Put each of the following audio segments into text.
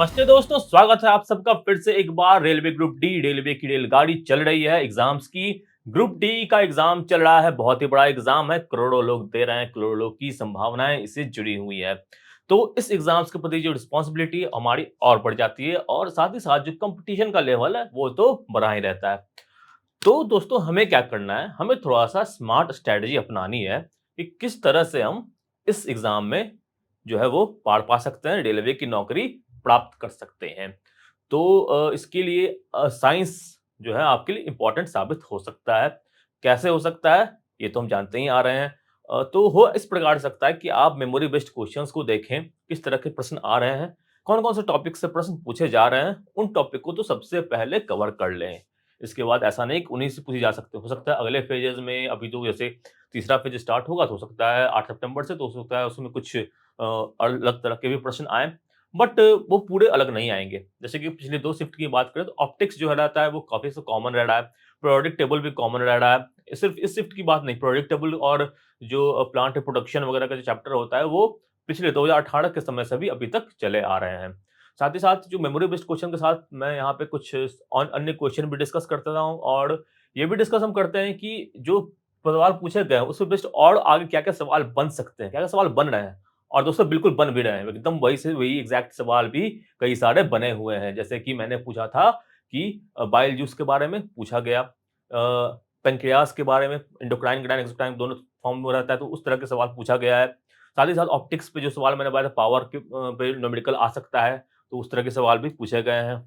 नमस्ते दोस्तों, स्वागत है आप सबका फिर से एक बार। रेलवे ग्रुप डी, रेलवे की रेलगाड़ी चल रही है एग्जाम्स की। ग्रुप डी का एग्जाम चल रहा है, बहुत ही बड़ा एग्जाम है, करोड़ों लोग दे रहे हैं, करोड़ों लोग की संभावनाएं इससे जुड़ी हुई है। तो इस एग्जाम्स के प्रति जो रिस्पॉन्सिबिलिटी हमारी और बढ़ जाती है और साथ ही साथ जो कंपटीशन का लेवल है वो तो बढ़ा ही रहता है। तो दोस्तों हमें क्या करना है, हमें थोड़ा सा स्मार्ट स्ट्रेटजी अपनानी है कि किस तरह से हम इस एग्जाम में जो है वो पार पा सकते हैं, रेलवे की नौकरी प्राप्त कर सकते हैं। तो इसके लिए साइंस जो है आपके लिए इम्पोर्टेंट साबित हो सकता है। कैसे हो सकता है ये तो हम जानते ही आ रहे हैं। तो हो इस प्रकार से सकता है कि आप मेमोरी बेस्ड क्वेश्चंस को देखें, किस तरह के प्रश्न आ रहे हैं, कौन कौन से टॉपिक से प्रश्न पूछे जा रहे हैं, उन टॉपिक को तो सबसे पहले कवर कर लें। इसके बाद ऐसा नहीं कि उन्हीं से पूछी जा सकते, हो सकता है अगले फेजेस में, अभी तो जैसे तीसरा फेज स्टार्ट होगा तो हो सकता है 8 सितंबर से, तो हो सकता है उसमें कुछ अलग तरह के भी प्रश्न आए, बट वो पूरे अलग नहीं आएंगे। जैसे कि पिछले 2 शिफ्ट की बात करें तो ऑप्टिक्स जो है रहता है वो काफी से कॉमन रह रहा है, पीरियोडिक टेबल भी कॉमन रह रहा है। सिर्फ इस शिफ्ट की बात नहीं, पीरियोडिक टेबल और जो प्लांट रिप्रोडक्शन वगैरह का जो चैप्टर होता है वो पिछले 2018 के समय से भी अभी तक चले आ रहे हैं। साथ ही साथ जो मेमोरी बेस्ड क्वेश्चन के साथ मैं यहाँ पे कुछ अन्य क्वेश्चन भी डिस्कस करता हूँ, और ये भी डिस्कस हम करते हैं कि जो सवाल पूछे गए हैं उससे बेस्ट और आगे क्या क्या सवाल बन सकते हैं, क्या क्या सवाल बन रहे हैं, और दोस्तों बिल्कुल बन भी रहे हैं। एकदम वही से वही एग्जैक्ट सवाल भी कई सारे बने हुए हैं। जैसे कि मैंने पूछा था कि बाइल जूस के बारे में पूछा गया, पेनक्रियास के बारे में, एंडोक्राइन ग्लैंड एक्सोक्राइन दोनों फॉर्म में रहता है तो उस तरह के सवाल पूछा गया है। साथ ही साथ ऑप्टिक्स पे जो सवाल मैंने बताया पावर के पे न्यूमेरिकल आ सकता है, तो उस तरह के सवाल भी पूछे गए हैं।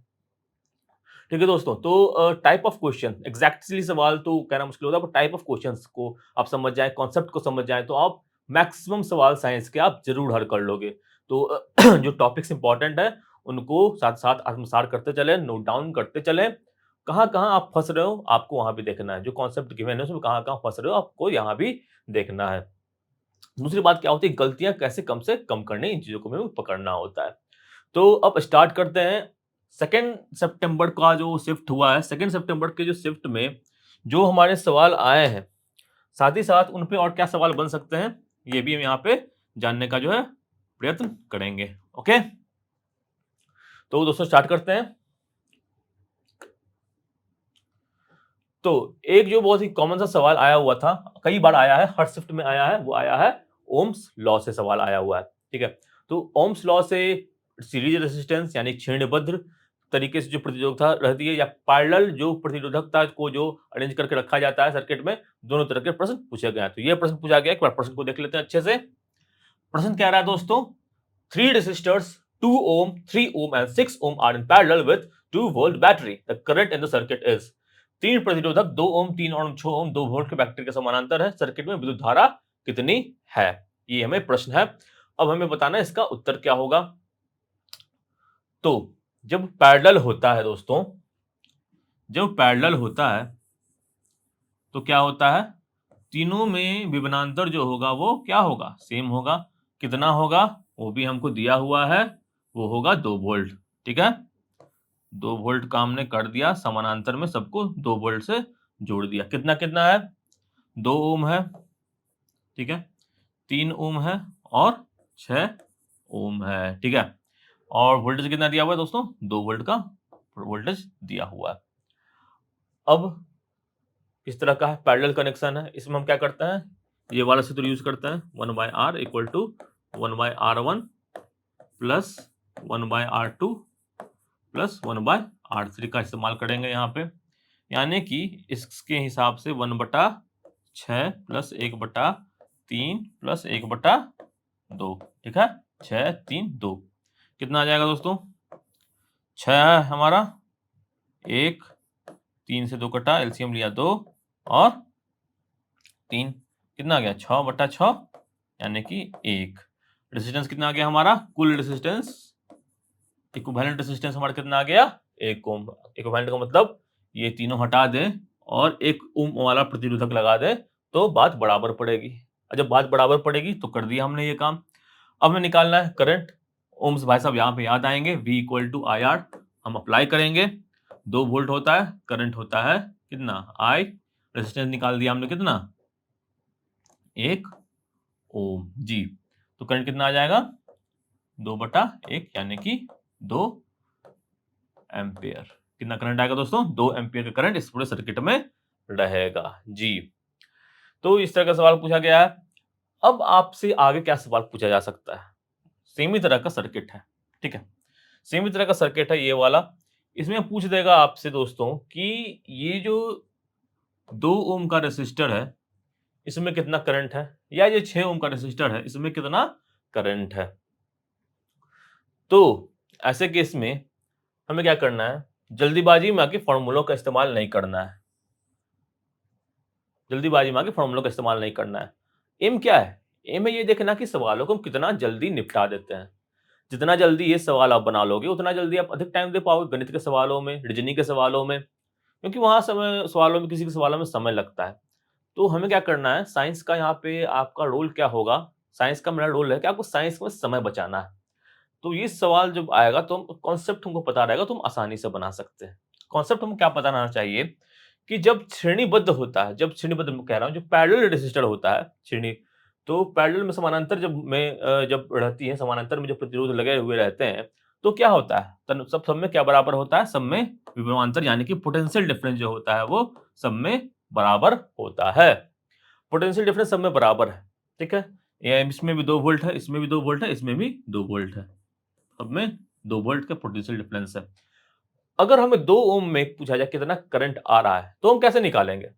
ठीक है दोस्तों, तो टाइप ऑफ क्वेश्चन एग्जैक्टली सवाल तो कहना मुश्किल होता है, पर टाइप ऑफ क्वेश्चंस को आप समझ जाएं, कॉन्सेप्ट को समझ जाएं, तो आप मैक्सिमम सवाल साइंस के आप जरूर हल कर लोगे। तो जो टॉपिक्स इंपॉर्टेंट है उनको साथ साथ आत्मसात करते चले, नोट डाउन करते चले। कहाँ कहाँ आप फंस रहे हो आपको वहां भी देखना है, जो कॉन्सेप्ट गिवन है उसमें कहाँ कहाँ फंस रहे हो आपको यहाँ भी देखना है। दूसरी बात क्या होती है, गलतियां कैसे कम से कम करनी, इन चीजों को भी पकड़ना होता है। तो अब स्टार्ट करते हैं। 2 सितंबर का जो शिफ्ट हुआ है, 2 सितंबर के जो शिफ्ट में जो हमारे सवाल आए हैं, साथ ही साथ उन पे और क्या सवाल बन सकते हैं, ये भी हम यहाँ पे जानने का जो है प्रयत्न करेंगे। ओके, तो दोस्तों स्टार्ट करते हैं। तो एक जो बहुत ही कॉमन सा सवाल आया हुआ था, कई बार आया है, हर शिफ्ट में आया है, वो आया है ओम्स लॉ से सवाल आया हुआ है। ठीक है, तो ओम्स लॉ से सीरीज रेजिस्टेंस यानी श्रेणीबद्ध तरीके से जो प्रतिरोधकता रहती है, या पैरेलल जो प्रतिरोधकता को जो अरेंज करके रखा जाता है सर्किट में, दोनों तरह के प्रश्न पूछे गए हैं। तो ये प्रश्न पूछा गया, एक बार प्रश्न को देख लेते हैं अच्छे से। प्रश्न क्या रहा है दोस्तों, 3 resistors 2 ohm, 3 ohm and 6 ohm are in parallel with 2 volt battery. The current in the circuit is। तीन प्रतिरोधक 2 ओम, 3 और 6 ओम 2 वोल्ट के बैटरी के समानांतर है, सर्किट में विद्युत धारा कितनी है, ये हमें प्रश्न है। अब हमें बताना है इसका उत्तर क्या होगा। तो जब पैरेलल होता है दोस्तों, जब पैरेलल होता है तो क्या होता है, तीनों में विभवांतर जो होगा वो क्या होगा, सेम होगा। कितना होगा वो भी हमको दिया हुआ है, वो होगा 2 वोल्ट। ठीक है, 2 वोल्ट का हमने कर दिया, समानांतर में सबको 2 वोल्ट से जोड़ दिया। कितना कितना है, 2 ओम है, ठीक है, 3 ओम है और 6 ओम है। ठीक है, और वोल्टेज कितना दिया हुआ है दोस्तों, 2 वोल्ट का वोल्टेज दिया हुआ है। अब इस तरह का है पैरेलल कनेक्शन है, इसमें हम क्या करते हैं, ये वाला सूत्र यूज करते हैं, 1/r equal to 1/r1 plus 1/r2 plus 1/r3 का इस्तेमाल करेंगे यहाँ पे। यानी कि इसके हिसाब से 1/6 प्लस 1/3 प्लस 1/2। ठीक है, 6 3 2 कितना आ जाएगा दोस्तों, 6 है हमारा, 1 3 से 2 कटा, एलसीएम लिया 2 और 3, कितना आ गया 6/6 यानी कि 1। रेजिस्टेंस कितना आ गया हमारा, कुल रेजिस्टेंस, इक्विवेलेंट रेजिस्टेंस हमारा कितना आ गया, 1 ओम। इक्विवेलेंट का मतलब ये तीनों हटा दें और 1 ओम वाला प्रतिरोधक लगा दें तो बात बराबर पड़ेगी। और जब बात बराबर पड़ेगी तो कर दिया हमने ये काम। अब हमें निकालना है करंट। ओम्स भाई साहब यहाँ पे याद आएंगे, V equal to I R हम अप्लाई करेंगे। 2 वोल्ट होता है, करंट होता है कितना I, रेजिस्टेंस निकाल दिया हमने कितना, 1 ओम जी। तो करंट कितना आ जाएगा, 2/1 यानी कि 2 एम्पियर। कितना करंट आएगा दोस्तों? 2 एम्पियर का करंट इस पूरे सर्किट में रहेगा जी। तो इस तरह का सवाल पूछा गया है। अब आपसे आगे क्या सवाल पूछा जा सकता है? सेम ही तरह का सर्किट है, ठीक है? सेम ही तरह का सर्किट है ये वाला। इसमें पूछ देगा आपसे दोस्तों कि ये जो 2 ओम का रेसिस्टर है, इसमें कितना करंट है? या ये 6 ओम का रेसिस्टर है, इसमें कितना करंट है? तो ऐसे केस में हमें क्या करना है? जल्दीबाजी में आके फॉर्मूलों का इस्तेमाल नहीं करना है। जल्दीबाजी में आके फॉर्मूलों का इस्तेमाल नहीं करना है। एम क्या है? एम है ये देखना कि सवालों को हम कितना जल्दी निपटा देते हैं। जितना जल्दी ये सवाल आप बना लोगे, उतना जल्दी आप अधिक टाइम दे पाओगे गणित के सवालों में, रीजनिंग के सवालों में, क्योंकि वहाँ समय सवालों में किसी के सवालों में समय लगता है। तो हमें क्या करना है? साइंस का यहाँ पे आपका रोल क्या होगा? साइंस का मेरा रोल है कि आपको साइंस में समय बचाना है। तो ये सवाल जब आएगा तो हम कॉन्सेप्ट तुमको पता रहेगा तो हम आसानी से बना सकते हैं। कॉन्सेप्ट हमको क्या पता रहना चाहिए कि जब श्रेणीबद्ध होता है, जब श्रेणीबद्ध मैं कह रहा हूँ, जो पैरेलल रेजिस्टर होता है श्रेणी, तो पैरेलल में समानांतर जब रहती है, समानांतर में जो प्रतिरोध लगे हुए रहते हैं, तो क्या होता है? सब में क्या बराबर होता है? सब में विभवांतर यानी कि पोटेंशियल डिफरेंस जो होता है वो सब में बराबर होता है। पोटेंशियल डिफरेंस सब में बराबर है, ठीक है? ये इसमें भी 2 वोल्ट है, इसमें भी 2 वोल्ट है, इसमें भी 2 वोल्ट है। सब में 2 वोल्ट का पोटेंशियल डिफरेंस है। अगर हमें 2 ओम में पूछा जाए कितना करंट आ रहा है, तो हम कैसे निकालेंगे?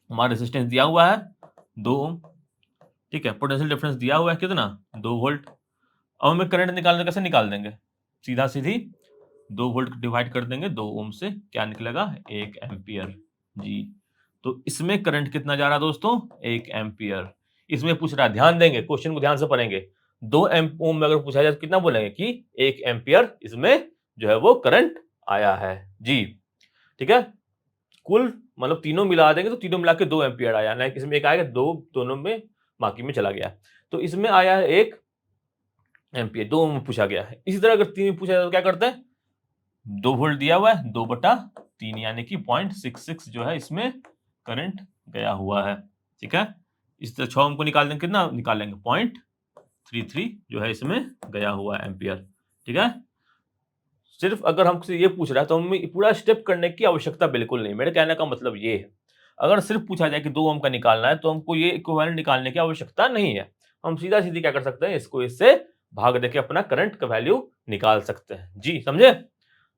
हमारा रेजिस्टेंस दिया हुआ है 2 ओम, ठीक है? पोटेंशियल डिफरेंस दिया हुआ है कितना? 2 वोल्ट। अब हमें करंट निकालना, कैसे निकाल देंगे? सीधा-सीधी 2 वोल्ट डिवाइड कर देंगे 2 ओम से, क्या निकलेगा? 1 एम्पियर जी। तो इसमें करंट कितना जा रहा है दोस्तों? 1 एम्पियर। इसमें पूछ रहा है, ध्यान देंगे, क्वेश्चन को ध्यान से पढ़ेंगे। 2 ओम में अगर पूछा जाए तो कितना बोलेंगे कि 1 एम्पियर इसमें जो है वो करंट आया है जी, ठीक है? कुल मतलब तीनों मिला देंगे तो तीनों मिला के 2 एम्पियर आया, नहीं इसमें एक आएगा, 2 दोनों में बाकी में चला गया। तो इसमें आया है 1 एम्पियर, 2 में पूछा गया है। इसी तरह अगर 3 में पूछा जाए तो क्या करते हैं? 2 वोल्ट दिया हुआ है, 2/3 यानी कि 0.66 जो है इसमें करंट गया हुआ है, ठीक है? इस तरह 6 ओम को निकाल देंगे, कितना निकालेंगे? 0.33 जो है इसमें गया हुआ है एम्पियर, ठीक है? सिर्फ अगर हमसे ये पूछ रहा है तो हमें पूरा स्टेप करने की आवश्यकता बिल्कुल नहीं। मेरे कहने का मतलब ये है, अगर सिर्फ पूछा जाए कि 2 ओम का निकालना है तो हमको ये इक्विवेलेंट निकालने की आवश्यकता नहीं है। हम सीधा-सीधी क्या कर सकते हैं? इसको इससे भाग देके अपना करंट का वैल्यू निकाल सकते हैं। जी, समझे?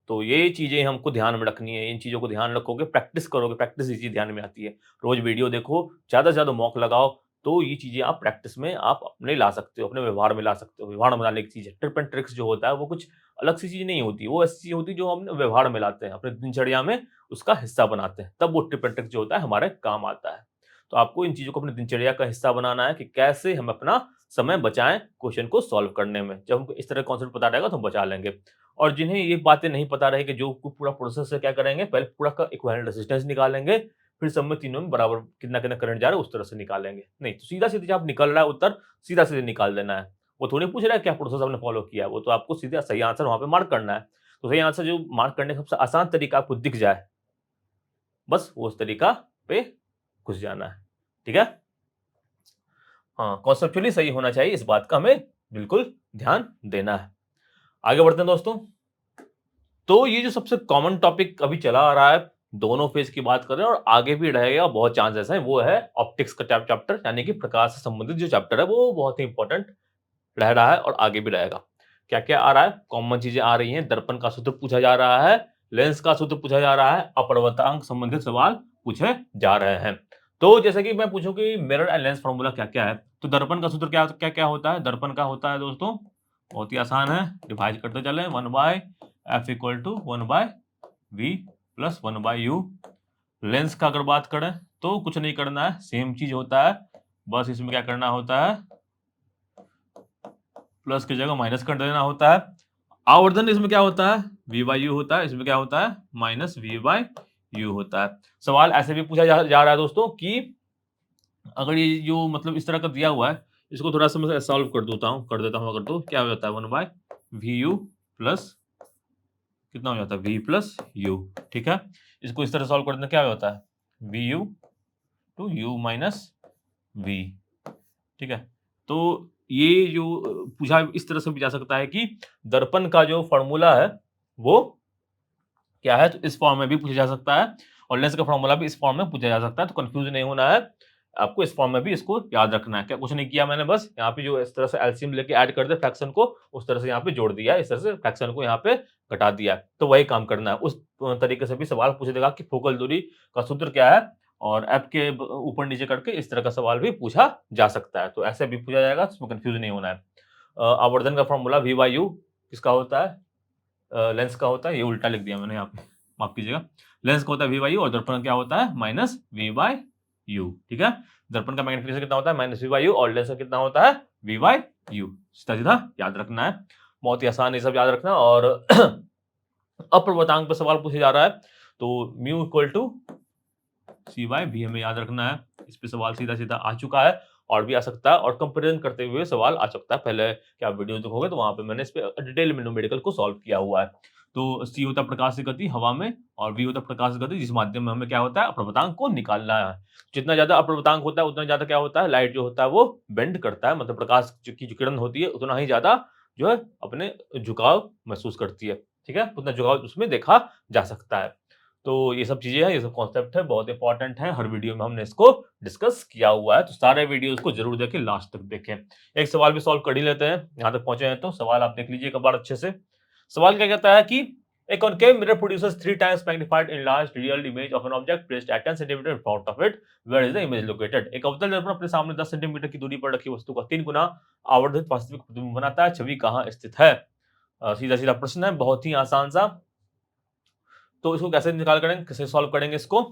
तो ये चीज़ें हमको ध्यान में रखनी है, इन चीज़ों को ध्यान रखोगे, प्रैक्टिस करोगे, प्रैक्टिस ये चीज़ ध्यान में आती है। रोज़ वीडियो देखो, ज़्यादा से ज़्यादा मॉक लगाओ, तो ये चीज़ें आप प्रैक्टिस में आप अपने ला सकते हो, अपने व्यवहार में ला सकते हो। व्यवहार में लाने की चीज़ है। टिप एंड ट्रिक्स जो होता है वो कुछ अलग सी चीज़ नहीं होती, वो ऐसी चीज़ होती है जो हम व्यवहार में लाते हैं, अपने दिनचर्या में उसका हिस्सा बनाते हैं, तब वो टिप एंड ट्रिक्स जो होता है हमारे काम आता है। तो आपको इन चीज़ों को अपनी दिनचर्या का हिस्सा बनाना है कि कैसे हम अपना समय बचाएँ क्वेश्चन को सॉल्व करने में। जब हमको इस तरह कॉन्सेप्ट पता रहेगा तो हम बचा लेंगे। और जिन्हें ये बातें नहीं पता रहेगी, जो पूरा प्रोसेस है, क्या करेंगे? पहले पूरा का इक्विवेलेंट रेजिस्टेंस निकालेंगे, फिर सब में तीनों में बराबर कितना-कितना करंट जा रहा है उस तरह से निकालेंगे। नहीं तो सीधा-सीधा जब निकल रहा है उत्तर, सीधा-सीधा निकाल देना है। वो थोड़ी पूछ रहा है क्या प्रोसेस आपने फॉलो किया है, वो तो आपको सीधा सही आंसर वहाँ पे मार्क करना है। तो सही आंसर जो मार्क करने का सबसे आसान तरीका आपको दिख जाए, बस वो उस तरीका पे घुस जाना है। ठीक है? हाँ, कॉन्सेप्चुअली सही होना चाहिए, इस बात का हमें बिल्कुल ध्यान देना है। आगे बढ़ते हैं दोस्तों। तो ये जो सबसे कॉमन टॉपिक अभी चला आ रहा है, दोनों फेज की बात कर रहे हैं और आगे भी रहेगा, बहुत चांसेस है, वो है ऑप्टिक्स का चैप्टर, यानी कि प्रकाश से संबंधित जो चैप्टर है वो बहुत ही इंपॉर्टेंट रह रहा है और आगे भी रहेगा। क्या-क्या आ रहा है? कॉमन चीजें आ रही हैं, दर्पण का सूत्र पूछा जा रहा है, लेंस का सूत्र पूछा जा रहा है, अपवर्तनांक संबंधित सवाल पूछे जा रहे हैं। तो जैसे कि मैं पूछूं कि मिरर एंड लेंस फार्मूला क्या-क्या है, तो दर्पण का सूत्र क्या-क्या होता है? दर्पण का होता है दोस्तों, बहुत ही आसान है, डिवाइड करते चले, 1/f = 1/v + 1/u। लेंस का अगर बात करें तो कुछ नहीं करना है, सेम चीज होता है, बस इसमें क्या करना होता है, प्लस की जगह माइनस कर देना होता है। आवर्धन इसमें क्या होता है? v/u होता है, इसमें क्या होता है? -v/u होता है। सवाल ऐसे भी पूछा जा रहा है दोस्तों कि अगर ये जो मतलब इस तरह का दिया हुआ है, इसको थोड़ा सा मैं सॉल्व कर देता हूँ अगर, तो क्या हो जाता है? 1/vu प्लस कितना हो जाता है? v प्लस u, ठीक है? इसको इस तरह सॉल्व कर देना, क्या होता है? vu to u minus v, ठीक है? तो ये जो पूछा इस तरह से भी जा सकता है कि दर्पण का जो फॉर्मूला है वो क्या है, तो इस फॉर्म में भी पूछा जा सकता है और लेंस का फॉर्मूला भी इस फॉर्म में पूछा जा सकता है, तो कंफ्यूज नहीं होना है आपको। इस फॉर्म में भी इसको याद रखना है। क्या कुछ नहीं किया मैंने, बस यहाँ पे जो इस तरह से एलसीएम लेके ऐड कर दे फ्रैक्शन को, उस तरह से यहाँ पे जोड़ दिया, इस तरह से फ्रैक्शन को यहाँ पे घटा दिया, तो वही काम करना है। उस तरीके से भी सवाल पूछ देगा कि फोकल दूरी का सूत्र क्या है, और एफ के ऊपर नीचे करके इस तरह का सवाल भी पूछा जा सकता है, तो ऐसे भी पूछा जाएगा, इसमें कंफ्यूज नहीं होना है। आवर्धन का फॉर्मूला वी बाई यू किसका होता है, लेंस का होता है, ये उल्टा लिख दिया मैंने यहाँ पे, माफ कीजिएगा। लेंस का होता है वी बाई यू और दर्पण क्या होता है माइनस वी बाई यू, ठीक है। दर्पण का मैग्निफिकेशन कितना होता है माइनस वी बाई यू, और लेंस का कितना होता है वी बाई यू। सीधा सीधा याद रखना है, बहुत ही आसान है सब याद रखना। और अप्रवर्तांक पर सवाल पूछा जा रहा है, तो mu equal to C by V हमें याद रखना है। इस पे सवाल सीधा सीधा आ चुका है और भी आ सकता है, और कंपैरिजन करते हुए सवाल आ सकता है। पहले क्या वीडियो देखोगे तो वहां पे मैंने इस पे डिटेल में न्यूमेरिकल को सॉल्व किया हुआ है। तो सी होता है प्रकाश की गति हवा में, और वी होता है प्रकाश की गति जिस माध्यम में हमें क्या होता है अप्रवर्तांक को निकालना है। जितना ज्यादा अप्रवर्तांक होता है उतना ज्यादा क्या होता है, लाइट जो होता है वो बेंड करता है, मतलब प्रकाश की जो किरण होती है उतना ही ज्यादा जो है अपने झुकाव महसूस करती है, ठीक है, उतना झुकाव उसमें देखा जा सकता है। तो ये सब चीजें हैं, ये सब कॉन्सेप्ट है, बहुत इंपॉर्टेंट है, हर वीडियो में हमने इसको डिस्कस किया हुआ है, तो सारे वीडियोस को जरूर देखें, लास्ट तक देखें। एक सवाल भी सॉल्व कर ही लेते हैं, यहाँ तक पहुंचे हैं तो सवाल आप देख लीजिए एक बार अच्छे से। सवाल क्या कहता है कि a concave mirror produces 3 times magnified enlarged real image of an object placed at 10 cm in front of it. Where is the image located? एक अवतल दर्पण अपने सामने 10 सेंटीमीटर की दूरी पर रखी वस्तु का 3 गुना आवर्धित वास्तविक प्रतिबिंब बनाता है, छवि कहाँ स्थित है? सीधा सीधा प्रश्न है, बहुत ही आसान सा। तो इसको कैसे निकाल करेंगे, कैसे सॉल्व करेंगे, इसको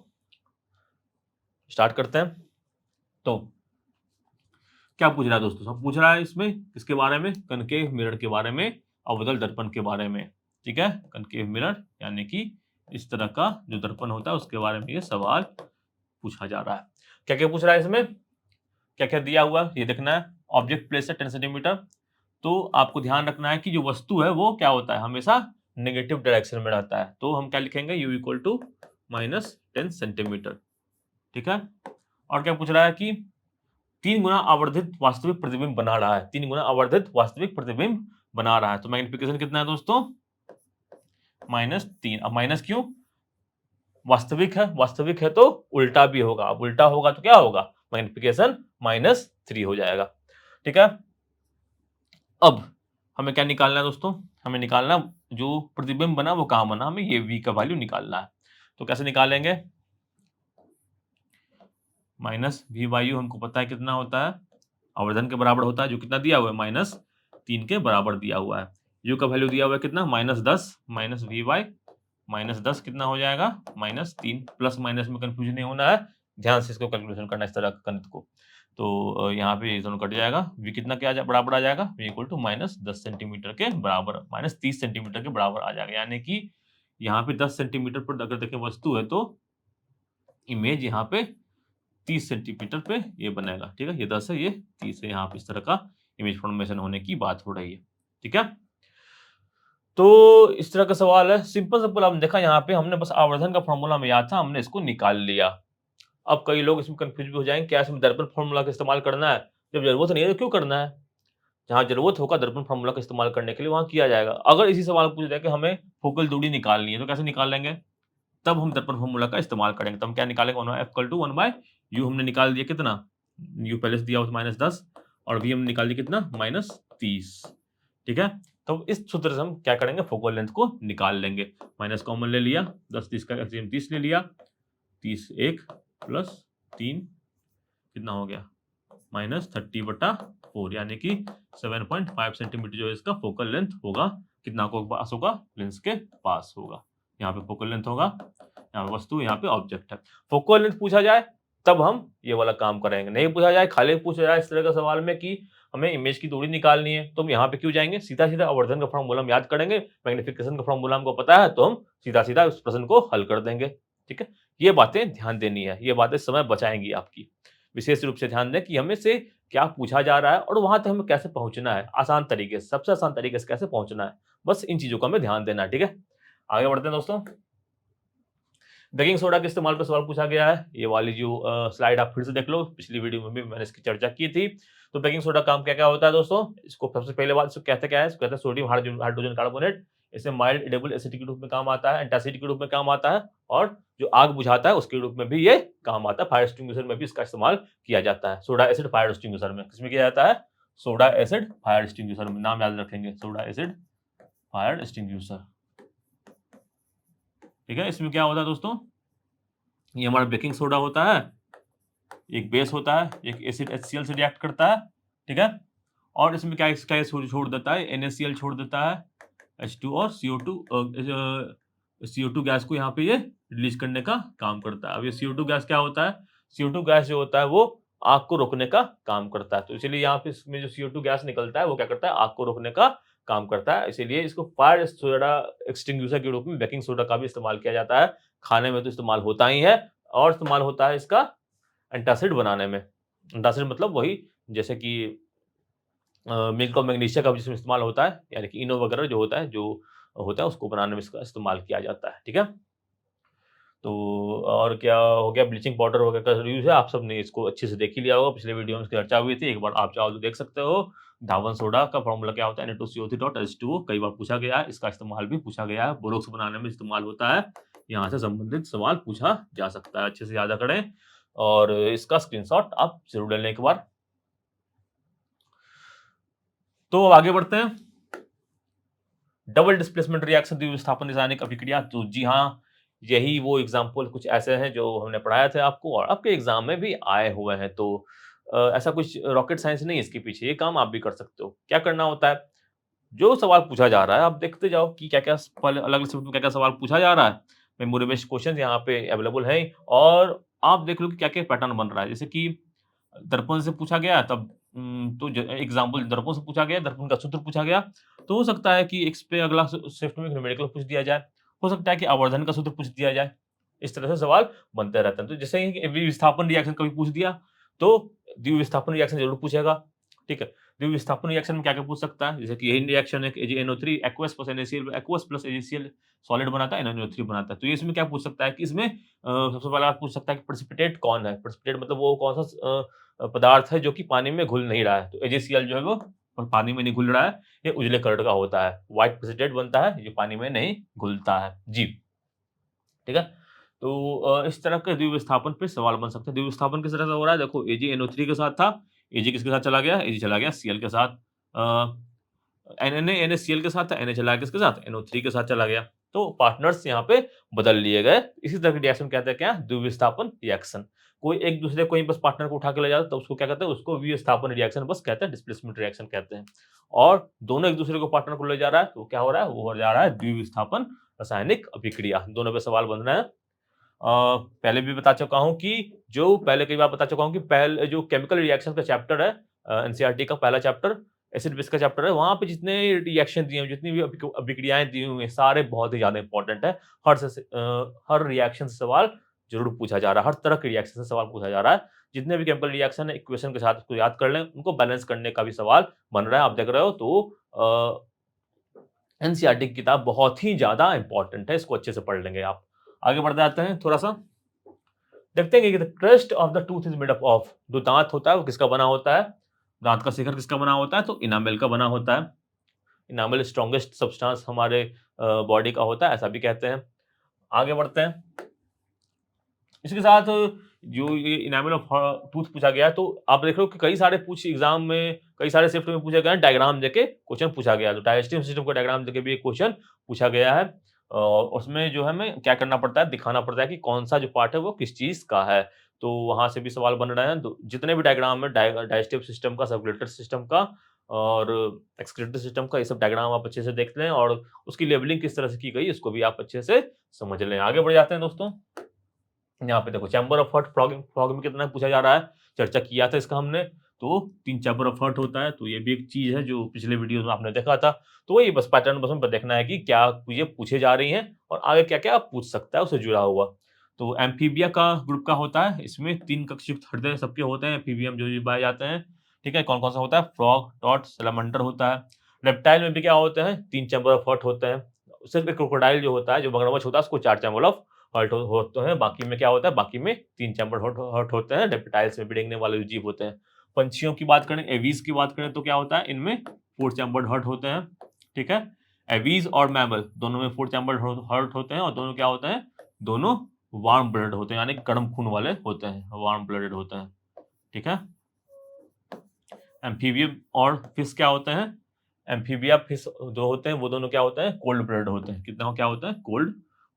स्टार्ट करते हैं। तो क्या पूछ रहा है दोस्तों, सब पूछ रहा है इसमें किसके बारे में, कनकेव मिरर के बारे में, अवतल दर्पण के बारे में, ठीक है। कनकेव मिरर यानी कि इस तरह का जो दर्पण होता है उसके बारे में ये सवाल पूछा जा रहा है। क्या क्या पूछ रहा है इसमें, क्या क्या दिया हुआ ये देखना है। ऑब्जेक्ट प्लेस है 10 सेंटीमीटर, तो आपको ध्यान रखना है कि जो वस्तु है वो क्या होता है, हमेशा नेगेटिव डायरेक्शन में रहता है, तो हम क्या लिखेंगे u equal to minus 10 centimetre, ठीक है। और क्या पूछ रहा है कि 3 गुना आवर्धित वास्तविक प्रतिबिंब बना रहा है, 3 गुना आवर्धित वास्तविक प्रतिबिंब बना रहा है, तो मैग्निफिकेशन कितना है दोस्तों -3। अब माइनस क्यों, वास्तविक है, वास्तविक है तो उल्टा भी होगा, अब उल्टा होगा तो क्या होगा, मैग्निफिकेशन -3 हो जाएगा, ठीक है। अब हमें क्या निकालना है दोस्तों, हमें निकालना जो प्रतिबिंब बना वो कहां बना, हमें ये v का वैल्यू निकालना है। तो कैसे निकालेंगे, माइनस वी बाई यू हमको पता है कितना होता है, आवर्धन के बराबर होता है, जो कितना दिया हुआ है -3 के बराबर दिया हुआ है। यू का वैल्यू दिया हुआ है कितना -10, माइनस वी बाई -10 कितना हो जाएगा -3। प्लस माइनस में कंफ्यूजन नहीं होना है, ध्यान से इसको कैलकुलेशन करना इस तरह का गणित को। तो यहाँ पे ये दोनों कट जाएगा, v कितना क्या बराबर आ जाएगा, v इक्वल टू -10 सेंटीमीटर के बराबर, -30 सेंटीमीटर के बराबर आ जाएगा। यानी कि यहाँ पे 10 सेंटीमीटर पर अगर देखें वस्तु है तो इमेज यहाँ पे 30 सेंटीमीटर पे ये बनेगा, ठीक है। ये 10 है, ये 30 है, यहाँ पे इस तरह का इमेज फॉर्मेशन होने की बात हो रही है, ठीक है। तो इस तरह का सवाल है, सिंपल सिंपल हमने देखा, यहाँ पे हमने बस आवर्धन का फॉर्मूला में याद था, हमने इसको निकाल लिया। अब कई लोग इसमें कंफ्यूज भी हो जाएंगे, क्या इसमें दर्पण फॉर्मूला का इस्तेमाल करना है, जब जरूरत नहीं है तो क्यों करना है, जहां जरूरत होगा दर्पण फॉर्मूला का इस्तेमाल करने के लिए वहां किया जाएगा। अगर इसी सवाल पूछ जाए कि हमें फोकल दूरी निकालनी है तो कैसे निकाल लेंगे, तब हम दर्पण फॉर्मूला का इस्तेमाल करेंगे। तो हम क्या निकालेंगे, 1/f=1/u हमने निकाल दिया कितना, u पहले से दिया हुआ -10 और v हमने निकाल दिया कितना -30, ठीक है। तो इस सूत्र से हम क्या करेंगे, फोकल लेंथ को निकाल लेंगे। माइनस कॉमन ले लिया, 10-30 का एलसीएम 30 ले लिया, 30 1 प्लस 3 कितना हो गया -30/4, यानी कि 7.5 सेंटीमीटर जो है इसका फोकल लेंथ होगा। कितना को पास होगा, लेंस के पास होगा। यहाँ पे फोकल लेंथ होगा, यहाँ पे वस्तु, यहाँ पे ऑब्जेक्ट है। फोकल लेंथ पूछा जाए तब हम ये वाला काम करेंगे, नहीं पूछा जाए, खाली पूछा जाए इस तरह का सवाल में कि हमें इमेज की दूरी निकालनी है, तो हम यहाँ पे क्यों जाएंगे, सीधा सीधा आवर्धन का फॉर्मूला हम याद करेंगे, मैग्निफिकेशन का फॉर्मूला हमको पता है, तो हम सीधा सीधा उस प्रश्न को हल कर देंगे, ठीक है। ये बातें ध्यान देनी है, ये बातें समय बचाएंगी आपकी। विशेष रूप से ध्यान दें कि हमें से क्या पूछा जा रहा है और वहां तक हमें कैसे पहुंचना है, आसान तरीके से, सबसे आसान तरीके से कैसे पहुंचना है, बस इन चीजों का हमें ध्यान देना है, ठीक है। आगे बढ़ते हैं दोस्तों। बेकिंग सोडा के इस्तेमाल पर सवाल पूछा गया है, ये वाली जो स्लाइड आप फिर से देख लो, पिछली वीडियो में भी मैंने इसकी चर्चा की थी। तो बेकिंग सोडा काम क्या क्या होता है दोस्तों, इसको सबसे पहले बात इसको कहते क्या है, इसको कहते हैं सोडियम हाइड्रोजन कार्बोनेट, इसे माइल्ड एडिबल एसिड के रूप में काम आता है, एंटासिड के रूप में काम आता है, और जो आग बुझाता है उसके रूप में भी ये काम आता है। फायर एक्सटिंग्विशर में भी इसका इस्तेमाल किया जाता है। सोडा एसिड फायर एक्सटिंग्विशर में किसमें किया जाता है? सोडा एसिड फायर एक्सटिंग्विशर में। नाम याद रखेंगे, सोडा एसिड फायर एक्सटिंग्विशर। ठीक है, इसमें क्या होता है दोस्तों, ये हमारा बेकिंग सोडा होता है, एक बेस होता है, एक एसिड HCl से रिएक्ट करता है। ठीक है, और इसमें क्या क्या छोड़ देता है, NaCl छोड़ देता है, H2 और CO2 गैस को यहाँ पे ये रिलीज करने का काम करता है। अब ये CO2 गैस क्या होता है? CO2 गैस जो होता है वो आग को रोकने का काम करता है। तो इसलिए यहाँ पे इसमें जो CO2 गैस निकलता है वो क्या करता है? आग को रोकने का काम करता है। इसीलिए इसको फायर सोडा एक्सटिंग्विशर के रूप में बेकिंग सोडा का भी इस्तेमाल किया जाता है। खाने में तो इस्तेमाल होता ही है, और इस्तेमाल होता है इसका एंटासिड बनाने में। एंटासिड मतलब वही, जैसे कि मिल्क और मैग्नीशिया का भी जिसमें इस्तेमाल होता है, यानी कि इनो वगैरह जो होता है उसको बनाने में इसका इस्तेमाल किया जाता है। ठीक है, तो और क्या हो गया, ब्लीचिंग पाउडर वगैरह का यूज है, आप सबने इसको अच्छे से देख ही लिया होगा, पिछले वीडियो में इसकी चर्चा हुई थी, एक बार आप चाहो तो देख सकते हो। धावन सोडा का फॉर्मूला क्या होता है? Na2CO3.H2O। कई बार पूछा गया है, इसका इस्तेमाल भी पूछा गया है, बोरोक्स बनाने में इस्तेमाल होता है। यहाँ से संबंधित सवाल पूछा जा सकता है, अच्छे से याद करें और इसका स्क्रीनशॉट आप जरूर ले लें एक बार। तो अब आगे बढ़ते हैं। डबल डिस्प्लेसमेंट रिएक्शन द्विविस्थापन रासायनिक अभिक्रिया। तो जी हाँ, यही वो एग्जाम्पल कुछ ऐसे हैं जो हमने पढ़ाया था आपको और आपके एग्जाम में भी आए हुए हैं। तो ऐसा कुछ रॉकेट साइंस नहीं है इसके पीछे, ये काम आप भी कर सकते हो। क्या करना होता है, जो सवाल पूछा जा रहा है आप देखते जाओ कि क्या क्या अलग अलग शिफ्ट में क्या क्या सवाल पूछा जा रहा है। मेमोरी बेस्ड क्वेश्चन यहाँ पे अवेलेबल है, और आप देख लो कि क्या क्या पैटर्न बन रहा है। जैसे कि दर्पण से पूछा गया, तब तो एग्जाम्पल दर्पण से पूछा गया, दर्पण का सूत्र पूछा गया, तो हो सकता है कि इस पे अगला शिफ्ट में न्यूमेरिकल पूछ दिया जाए, हो सकता है कि आवर्धन का सूत्र पूछ दिया जाए। इस तरह से सवाल बनते रहते हैं। तो जैसे ही विस्थापन रिएक्शन कभी पूछ दिया तो द्विविस्थापन रिएक्शन जरूर पूछेगा। ठीक है, द्विविस्थापन रिएक्शन में क्या क्या पूछ सकता है, जैसे कि यही रिएक्शन है NO3 aqueous plus NaCl, aqueous plus AgCl solid बनाता है, NaNO3 बनाता है। तो ये इसमें क्या पूछ सकता है कि इसमें सबसे पहले आप पूछ सकता है कि प्रेसिपिटेट कौन है। प्रेसिपिटेट मतलब वो कौन सा पदार्थ है जो कि पानी में घुल नहीं रहा है। तो AgCl जो है वो पानी में नहीं घुल रहा है, ये उजले कलर का होता है, व्हाइट प्रेसिपिटेट बनता है जो पानी में नहीं घुलता है जी। ठीक है, तो इस तरह के द्विविस्थापन पे सवाल बन सकते हैं। द्विविस्थापन किस तरह से हो रहा है, देखो AgNO3 के साथ था, Ag किसके साथ चला गया, Ag चला गया Cl के साथ, NaCl के साथ था, Na चला गया किसके साथ, NO3 के साथ चला गया। तो पार्टनर्स यहाँ पे बदल लिए गए। इसी तरह की रिएक्शन कहते हैं क्या, द्विविस्थापन रिएक्शन। कोई एक दूसरे को बस पार्टनर को उठा के ले जाता है तो उसको क्या कहते हैं, उसको विस्थापन रिएक्शन बस कहते हैं, डिस्प्लेसमेंट रिएक्शन कहते हैं। और दोनों एक दूसरे को पार्टनर को ले जा रहा है तो क्या हो रहा है, वो हो जा रहा है द्विविस्थापन रासायनिक अभिक्रिया। दोनों पे सवाल बन रहे हैं। पहले भी बता चुका हूं कि पहले कई बार बता चुका हूं कि पहले जो केमिकल रिएक्शन का चैप्टर है, एनसीईआरटी का पहला चैप्टर एसिड बेस का चैप्टर है, वहां पे जितने रिएक्शन दिए हुए, जितनी भी अभिक्रियाएं दी हुई हैं, सारे बहुत ही ज्यादा इंपॉर्टेंट है। हर रिएक्शन से सवाल जरूर पूछा जा रहा है, हर तरह के रिएक्शन से सवाल पूछा जा रहा है। जितने भी केमिकल रिएक्शन है, इक्वेशन के साथ उसको याद कर लें, उनको बैलेंस करने का भी सवाल बन रहा है, आप देख रहे हो। तो एनसीईआरटी की किताब बहुत ही ज्यादा इंपॉर्टेंट है, इसको अच्छे से पढ़ लेंगे आप। आगे बढ़ जाते हैं, थोड़ा सा देखते हैं कि the crust of the tooth is made up of. जो दांत होता है वो किसका बना होता है, दांत का शिखर किसका बना होता है, तो इनामेल का बना होता है। इनामेल स्ट्रॉन्गेस्ट सब्सटेंस हमारे बॉडी का होता है, ऐसा भी कहते हैं। आगे बढ़ते हैं, इसके साथ जो ये इनामेल ऑफ टूथ पूछा गया है, तो आप देख रहे हो कि कई सारे एग्जाम में, कई सारे शिफ्ट में पूछे गए हैं, डायग्राम देके क्वेश्चन पूछा गया है। तो डाइजेस्टिव सिस्टम का डायग्राम देके भी एक क्वेश्चन पूछा गया है, और उसमें जो है हमें क्या करना पड़ता है, दिखाना पड़ता है कि कौन सा जो पार्ट है वो किस चीज का है। तो वहां से भी सवाल बन रहे हैं। तो जितने भी डायग्राम है डाइजेस्टिव सिस्टम का, सर्कुलेटरी सिस्टम का और एक्सक्रीटरी सिस्टम का, ये सब डायग्राम आप अच्छे से देख लें, और उसकी लेबलिंग किस तरह से की गई उसको भी आप अच्छे से समझ लें। आगे बढ़ जाते हैं दोस्तों, यहाँ पे देखो चैम्बर ऑफ हर्ट फ्रॉग में कितना पूछा जा रहा है, चर्चा किया था इसका हमने। तो 3 चैम्बर ऑफ हर्ट होता है, तो ये भी एक चीज है जो पिछले वीडियो में आपने देखा था। तो वही बस पैटर्न बस में देखना है कि क्या ये पूछे जा रही हैं और आगे क्या क्या पूछ सकता है उससे जुड़ा हुआ। तो एम्फीबिया का ग्रुप का होता है, इसमें 3 कक्षयुक्त हृदय सबके होते हैं, एम्फीबियम जो भी पाए जाते हैं। ठीक है, कौन कौन सा होता है, फ्रॉग, टॉड, सैलमेंडर होता है। रेप्टाइल में भी क्या होते हैं, 3 चैम्बर ऑफ हर्ट होते हैं। सिर्फ एक क्रोकोडाइल जो होता है, जो मगरमच्छ होता है, उसको 4 चैम्बर ऑफ हर्ट होते हैं। बाकी में क्या होता है, बाकी में 3 चैम्बर हर्ट होते हैं। रेप्टाइल्स में भी रेंगने वाले जीव होते हैं। पंछियों की बात करें, एवीज की बात करें, तो क्या होता है, इनमें 4 चैम्बर्ड हर्ट होते हैं। ठीक है, एवीज और मैमल दोनों में फूड चैम्बर हर्ट होते हैं और दोनों क्या होते हैं, दोनों वार्म ब्लडेड होते हैं, यानी गर्म खून वाले होते हैं, वार्म ब्लडेड होते हैं। ठीक है। एम्फीबियम और फिश क्या होते हैं, एम्फीबिया फिश जो होते हैं वो दोनों क्या होते हैं, कोल्ड ब्लडेड होते हैं। कितना क्या होते हैं, कोल्ड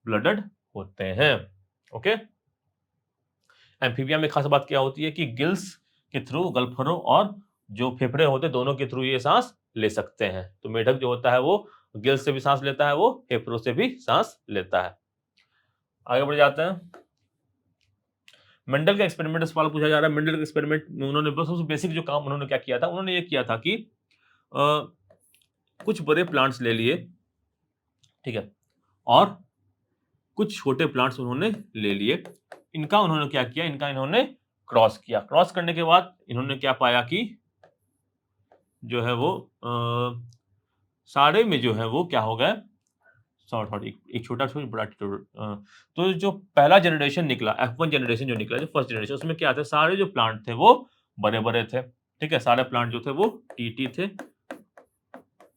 ब्लडेड होते हैं। ओके। एम्फीबिया में खास बात क्या होती है कि गिल्स के थ्रू, गलफरों और जो फेफड़े होते हैं दोनों के थ्रू ये सांस ले सकते हैं। तो मेढक जो होता है वो गिल्स से भी सांस लेता है, वो फेफड़ों से भी सांस लेता है। आगे बढ़ जाते हैं। मेंडल का एक्सपेरिमेंट सवाल पूछा जा रहा है। मेंडल के एक्सपेरिमेंट में उन्होंने सबसे बेसिक जो काम उन्होंने क्या किया था, उन्होंने ये किया था कि कुछ बड़े प्लांट्स ले लिए, ठीक है, और कुछ छोटे प्लांट्स उन्होंने ले लिए। इनका उन्होंने क्या किया, इनका इन्होंने क्रॉस किया। क्रॉस करने के बाद इन्होंने क्या पाया कि जो है वो सारे में जो है वो क्या हो गया, सॉरी एक छोटा छोटा बड़ा तो जो पहला जनरेशन निकला, F1 जनरेशन जो निकला, जो फर्स्ट जनरेशन, उसमें क्या थे, सारे जो प्लांट थे वो बड़े बड़े थे। ठीक है, सारे प्लांट जो थे वो टीटी थे,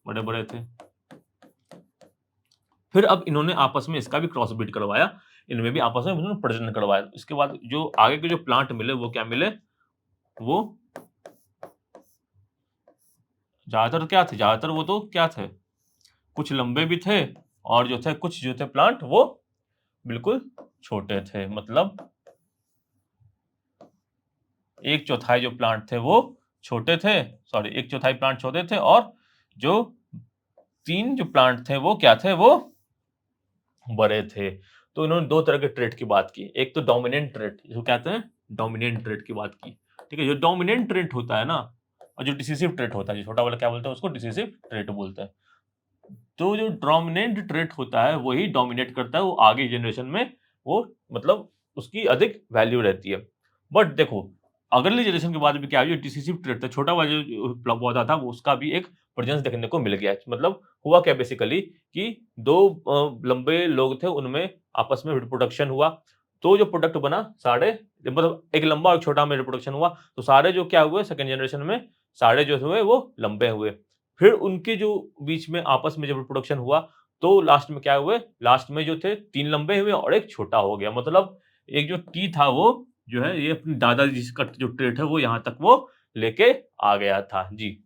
बड़े बड़े थे। फिर अब इन्होंने आपस में इसका भी क्रॉस ब्रीड करवाया, इनमें भी आपस में उन्होंने प्रजनन करवाया। इसके बाद जो आगे के जो प्लांट मिले वो क्या मिले, वो ज्यादातर क्या थे, ज्यादातर वो तो क्या थे, कुछ लंबे भी थे और जो थे कुछ जो थे प्लांट वो बिल्कुल छोटे थे। मतलब एक चौथाई जो प्लांट थे वो छोटे थे, सॉरी एक चौथाई प्लांट छोटे थे और जो तीन जो प्लांट थे वो क्या थे, वो बड़े थे। तो इन्होंने दो तरह के ट्रेट की बात की। एक तो डोमिनेंट ट्रेट, जो कहते हैं डोमिनेंट ट्रेट की बात की। ठीक है, जो डोमिनेंट ट्रेट होता है ना, और जो डिसीसिव ट्रेट होता है, जो छोटा वाला क्या बोलते हैं उसको डिसीसिव ट्रेट बोलते हैं। तो जो डोमिनेंट ट्रेट होता है वही डोमिनेट करता है, वो आगे जनरेशन में वो मतलब उसकी अधिक वैल्यू रहती है। बट देखो अगली जनरेशन के बाद भी क्या है, जो डिसीसिव ट्रेट था, छोटा वाला जो पौधा था वो उसका भी एक प्रेजेंस देखने को मिल गया है। मतलब हुआ क्या बेसिकली कि दो लंबे लोग थे, उनमें आपस में रिप्रोडक्शन हुआ, तो जो प्रोडक्ट बना सारे, मतलब एक लंबा और छोटा में रिप्रोडक्शन हुआ, तो सारे जो क्या हुए सेकंड जनरेशन में, सारे जो हुए वो लंबे हुए। फिर उनके जो बीच में आपस में जब रिप्रोडक्शन हुआ तो लास्ट में क्या हुए, लास्ट में जो थे तीन लंबे हुए और एक छोटा हो गया। मतलब एक जो टी था वो जो है ये अपने दादाजी का जो ट्रेट है वो यहाँ तक वो लेके आ गया था जी।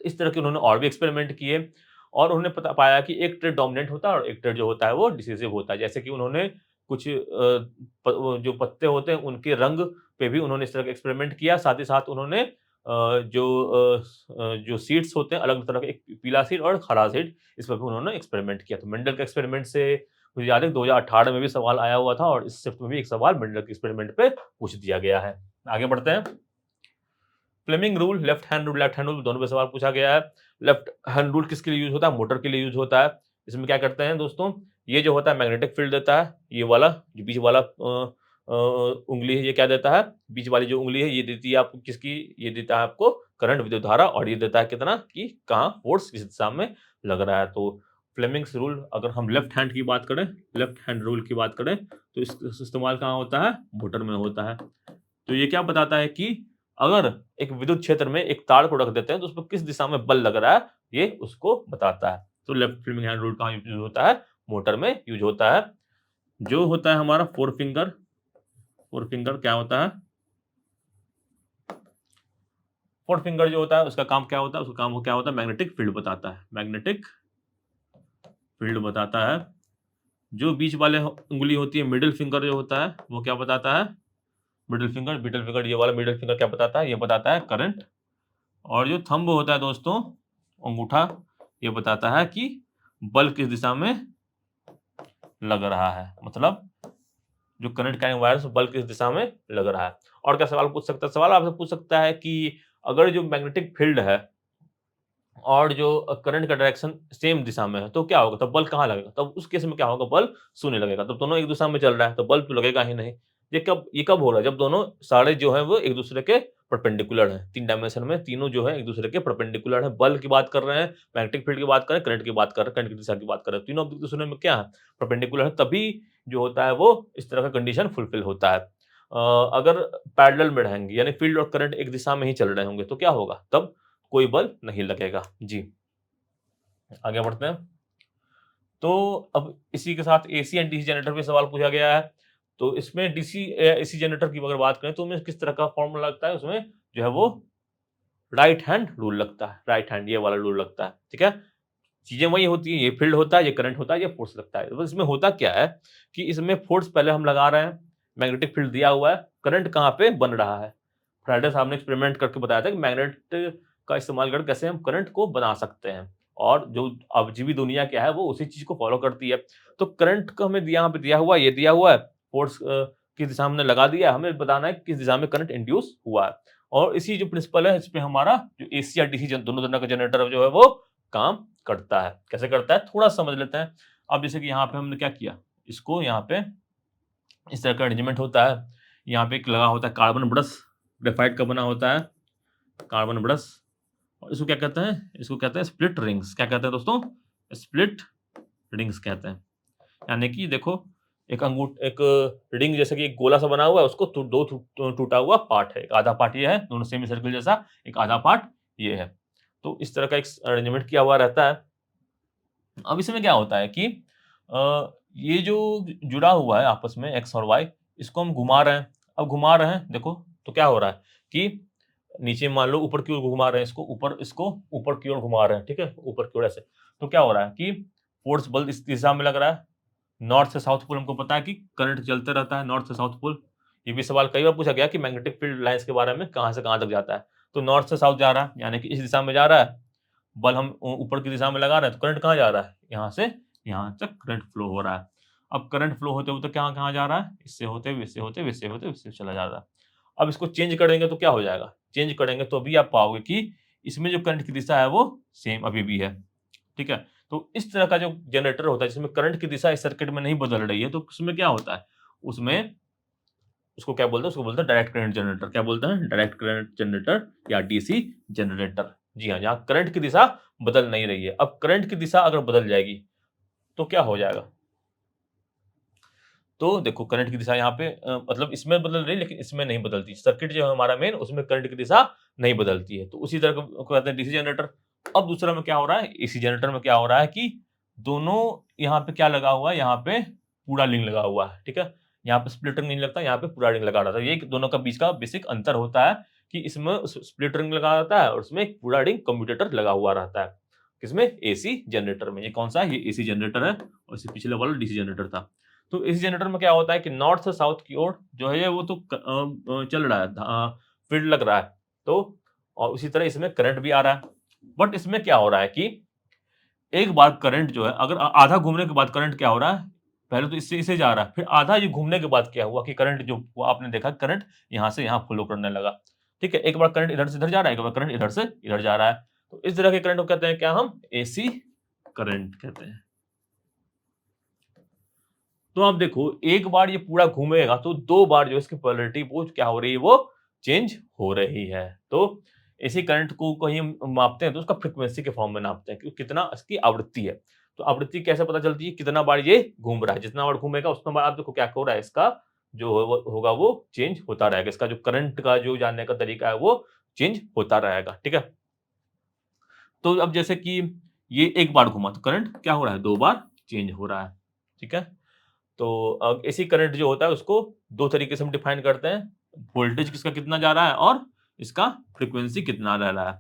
इस तरह के उन्होंने और भी एक्सपेरिमेंट किए और उन्होंने पता पाया कि एक ट्रेट डोमिनेंट होता है और एक ट्रेट जो होता है वो डिसीसिव होता है। जैसे कि उन्होंने कुछ जो पत्ते होते हैं उनके रंग पे भी उन्होंने इस तरह का एक्सपेरिमेंट किया। साथ ही साथ उन्होंने जो सीड्स होते हैं अलग तरह के, एक पीला सीड और हरा सीड, इस पर भी उन्होंने एक्सपेरिमेंट किया। तो मेंडल के एक्सपेरिमेंट से मुझे याद है 2018 में भी सवाल आया हुआ था और इस शिफ्ट में भी एक सवाल मेंडल के एक्सपेरिमेंट पे पूछ दिया गया है। आगे बढ़ते हैं। Fleming rule, left hand rule, right hand rule, दोनों पे सवाल पूछा गया है। लेफ्ट हैंड रूल किसके लिए यूज होता है, मोटर के लिए यूज होता है। इसमें क्या करते हैं दोस्तों, ये जो होता है मैग्नेटिक फील्ड देता है, ये वाला जो बीच वाला उंगली है ये क्या देता है, बीच वाली जो उंगली है ये देती है आपको किसकी, ये देता है आपको करंट, विद्युत धारा, और ये देता है कितना कि कहाँ फोर्स किस दिशा में लग रहा है। तो फ्लेमिंग्स रूल अगर हम लेफ्ट हैंड की बात करें, लेफ्ट हैंड रूल की बात करें तो इसका इस्तेमाल कहाँ होता है, मोटर में होता है। तो ये क्या बताता है कि अगर एक विद्युत क्षेत्र में एक तार को रख देते हैं तो उस पर किस दिशा में बल लग रहा है ये उसको बताता है। तो लेफ्ट फ्लेमिंग हैंड रूल कहाँ यूज होता है, मोटर में यूज होता है। जो होता है हमारा फोर फिंगर, फोर फिंगर क्या होता है, फोर फिंगर जो होता है उसका काम क्या होता है, उसका काम क्या होता है, मैग्नेटिक फील्ड बताता है, मैग्नेटिक फील्ड बताता है। जो बीच वाले उंगली होती है मिडिल फिंगर जो होता है वो क्या बताता है, मिडिल फिंगर ये वाला मिडिल फिंगर क्या बताता है, ये बताता है करंट। और जो थंब होता है दोस्तों, अंगूठा, ये बताता है कि बल किस दिशा में लग रहा है। मतलब जो करंट कैरिंग वायर बल किस दिशा में लग रहा है। और क्या सवाल पूछ सकता है, सवाल आपसे पूछ सकता है कि अगर जो मैग्नेटिक फील्ड है और जो करंट का डायरेक्शन सेम दिशा में है तो क्या होगा, तब बल कहाँ लगेगा, तब उस केस में क्या होगा, बल शून्य लगेगा। तब दोनों एक दिशा में चल रहा है तो बल तो लगेगा ही नहीं। ये कब हो रहा है, जब दोनों सारे जो है वो एक दूसरे के परपेंडिकुलर हैं, तीन डायमेंशन में तीनों जो है एक दूसरे के परपेंडिकुलर है। बल की बात कर रहे हैं, मैग्नेटिक फील्ड की बात कर रहे हैं, करंट की बात कर रहे हैं, करंट की दिशा की बात कर रहे हैं, तीनों एक दूसरे में क्या है, परपेंडिकुलर है। तभी जो होता है वो इस तरह का कंडीशन फुलफिल होता है। अगर पैरेलल में रहेंगे यानी फील्ड और करंट एक दिशा में ही चल रहे होंगे तो क्या होगा, तब कोई बल नहीं लगेगा जी। आगे बढ़ते हैं। तो अब इसी के साथ एसी एंड डीसी जनरेटर पे सवाल पूछा गया है। तो इसमें डीसी एसी जनरेटर की अगर बात करें तो उसमें किस तरह का फॉर्मूला लगता है, उसमें जो है वो राइट हैंड रूल लगता है, राइट हैंड ये वाला रूल लगता है, ठीक है। चीजें वही होती है, ये फील्ड होता है, ये करंट होता है, ये फोर्स लगता है। बस इसमें होता क्या है कि इसमें फोर्स पहले हम लगा रहे हैं, मैग्नेटिक फील्ड दिया हुआ है, करंट कहाँ पे बन रहा है। फ्राइडे साहब ने एक्सपेरिमेंट करके बताया था कि मैग्नेट का इस्तेमाल करके कैसे हम करंट को बना सकते हैं, और जो अवजीवी दुनिया क्या है वो उसी चीज को फॉलो करती है। तो करंट को हमें यहाँ पे दिया हुआ, ये दिया हुआ है, फोर्स की दिशा हमने लगा दिया, हमें बताना है किस दिशा में करंट इंड्यूस हुआ है। और इसी जो प्रिंसिपल है, इस पे हमारा जो एसी या डीसी दोनों तरह का जनरेटर जो है वो काम करता है। कैसे करता है थोड़ा समझ लेते हैं। अब जैसे कि यहाँ पे हमने क्या किया, इसको यहाँ पे इस तरह का अरेंजमेंट होता है। यहाँ पे एक लगा होता है कार्बन ब्रश, ग्रेफाइट का बना होता है कार्बन ब्रश, और इसको क्या कहते हैं, इसको कहते हैं स्प्लिट रिंग्स। क्या कहते हैं दोस्तों, स्प्लिट रिंग्स कहते हैं। यानी कि देखो एक रिंग जैसे कि एक गोला सा बना हुआ है, उसको दो टूटा हुआ पार्ट है, एक आधा पार्ट ये है, दोनों सेमी सर्कल जैसा, एक आधा पार्ट ये है। तो इस तरह का एक अरेंजमेंट किया हुआ रहता है। अब इसमें क्या होता है कि ये जो जुड़ा हुआ है आपस में एक्स और वाई, इसको हम घुमा रहे हैं। अब घुमा रहे हैं देखो, तो क्या हो रहा है कि नीचे मान लो ऊपर की ओर घुमा रहे हैं, इसको ऊपर की ओर घुमा रहे हैं, ठीक है, ऊपर की ओर ऐसे। तो क्या हो रहा है कि फोर्स बल इस दिशा में लग रहा है, नॉर्थ से साउथ पोल। हमको पता है कि करंट चलते रहता है नॉर्थ से साउथ पोल। ये भी सवाल कई बार पूछा गया कि मैग्नेटिक फील्ड लाइंस के बारे में कहाँ से कहाँ तक जाता है। तो नॉर्थ से साउथ जा रहा है, यानी कि इस दिशा में जा रहा है, बल हम ऊपर की दिशा में लगा रहे हैं, तो करंट कहाँ जा रहा है, यहाँ से यहाँ तक करंट फ्लो हो रहा है। अब करंट फ्लो होते होते कहाँ कहाँ जा रहा है, इससे होते हुए इससे होते हुए इससे होते हुए इससे चला जा रहा है। अब इसको चेंज करेंगे तो क्या हो जाएगा, चेंज करेंगे तो अभी आप पाओगे कि इसमें जो करंट की दिशा है वो सेम अभी भी है, ठीक है। तो इस तरह का जो जनरेटर होता है जिसमें करंट की दिशा इस सर्किट में नहीं बदल रही है, तो उसमें क्या होता है, उसमें उसको क्या बोलते हैं, उसको बोलते हैं डायरेक्ट करंट जनरेटर। क्या बोलते हैं, डायरेक्ट करंट जनरेटर या डीसी जनरेटर। जी हाँ, जहाँ करंट की दिशा बदल नहीं रही है। अब करंट की दिशा अगर बदल जाएगी तो क्या हो जाएगा, तो देखो करंट की दिशा यहाँ पे मतलब इसमें बदल रही है लेकिन इसमें नहीं बदलती। सर्किट जो है हमारा मेन, उसमें करंट की दिशा नहीं बदलती है, तो उसी तरह को कहते हैं डीसी जनरेटर। अब दूसरा में क्या हो रहा है, एसी जनरेटर में क्या हो रहा है कि दोनों यहाँ पे क्या लगा हुआ है, यहाँ पे पूरा रिंग लगा हुआ है, ठीक है। यहाँ पे स्प्लिट रिंग नहीं लगता, यहाँ पे पूरा रिंग लगा रहता है। ये दोनों का बीच का बेसिक अंतर होता है कि इसमें स्प्लिट रिंग लगा रहता है और उसमें एक पूरा रिंग कम्यूटेटर लगा हुआ रहता है। किसमें, एसी जनरेटर में। ये कौन सा है, ये एसी जनरेटर है, और इससे पिछले वाला डीसी जनरेटर था। तो इस जनरेटर में क्या होता है कि नॉर्थ से साउथ की ओर जो है वो तो चल रहा है, फील्ड लग रहा है, तो और उसी तरह इसमें करंट भी आ रहा है। बट इसमें क्या हो रहा है कि एक बार करंट जो है, अगर आधा घूमने के बाद करंट क्या हो रहा है, पहले तो इससे इसे जा रहा है, फिर आधा ये घूमने के बाद क्या हुआ कि करंट जो वो आपने देखा करंट यहाँ से यहाँ फ्लो करने लगा, ठीक है। एक बार करंट इधर से इधर जा रहा है, एक बार करंट इधर से इधर जा रहा है। तो इस तरह के करंट को कहते हैं क्या, हम एसी करंट कहते हैं। तो आप देखो एक बार ये पूरा घूमेगा तो दो बार जो इसकी पोलैरिटी वो क्या हो रही है, वो चेंज हो रही है। तो इसी करंट को कहीं हम मापते हैं तो उसका फ्रीक्वेंसी के फॉर्म में नापते हैं कि कितना इसकी आवृत्ति है। तो आवृत्ति कैसे पता चलती है, कितना बार ये घूम रहा है, जितना बार घूमेगा उतना बार आप देखो क्या हो रहा है, इसका जो होगा वो चेंज होता रहेगा, इसका जो करंट का जो जानने का तरीका है वो चेंज होता रहेगा, ठीक है। तो अब जैसे कि ये एक बार घूमा तो करंट क्या हो रहा है, दो बार चेंज हो रहा है, ठीक है। तो अब एसी करंट जो होता है उसको दो तरीके से हम डिफाइन करते हैं, वोल्टेज किसका कितना जा रहा है और इसका फ्रीक्वेंसी कितना रह रहा है।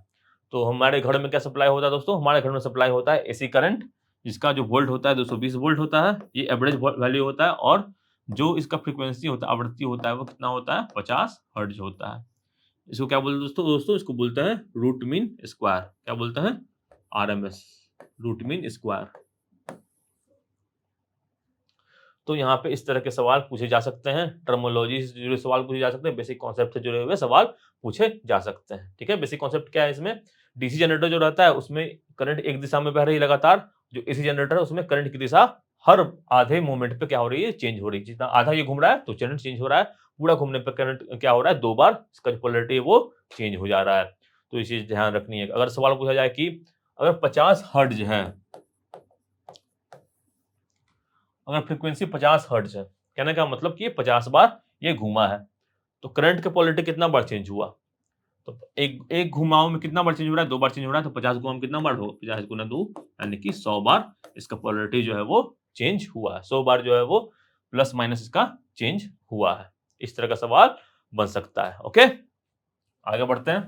तो हमारे घर में क्या सप्लाई होता है दोस्तों, हमारे घर में सप्लाई होता है एसी करंट, जिसका जो वोल्ट होता है 220 वोल्ट होता है, ये एवरेज वैल्यू होता है, और जो इसका फ्रीक्वेंसी होता है, आवृत्ति होता है, वो कितना होता है, 50 हर्ट्ज होता है। इसको क्या बोलते हैं दोस्तों, इसको बोलते हैं रूट मीन स्क्वायर। क्या बोलते हैं, आरएमएस, रूट मीन स्क्वायर। तो यहाँ पे इस तरह के सवाल पूछे जा सकते हैं, टर्मोलॉजी से जुड़े सवाल पूछे जा सकते हैं, बेसिक कॉन्सेप्ट से जुड़े हुए सवाल पूछे जा सकते हैं, ठीक है। बेसिक कॉन्सेप्ट क्या है इसमें, डीसी जनरेटर जो रहता है उसमें करंट एक दिशा में बह रही है लगातार, जो एसी जनरेटर है उसमें करंट की दिशा हर आधे मोमेंट पे क्या हो रही है, चेंज हो रही है। जितना आधा ये घूम रहा है तो करंट चेंज हो रहा है, पूरा घूमने पर करंट क्या हो रहा है, दो बार इसका जो पोलैरिटी है वो चेंज हो जा रहा है। तो ये चीज ध्यान रखनी है। अगर सवाल पूछा जाए कि अगर 50 हर्ट्ज है, अगर फ्रीक्वेंसी 50 हर्ट्ज है, कहने का मतलब कि 50 बार ये घूमा है, तो करंट के पोलैरिटी कितना बार चेंज हुआ, तो एक एक घुमाव में कितना बार चेंज हो रहा है, 2 बार चेंज हो रहा है, तो 50 घुमाव में कितना बार हो, 50 गुना 2 यानी कि 100 बार इसका पोलैरिटी जो है वो चेंज हुआ है। 100 बार जो है वो प्लस माइनस इसका चेंज हुआ है। इस तरह का सवाल बन सकता है। ओके, आगे बढ़ते हैं।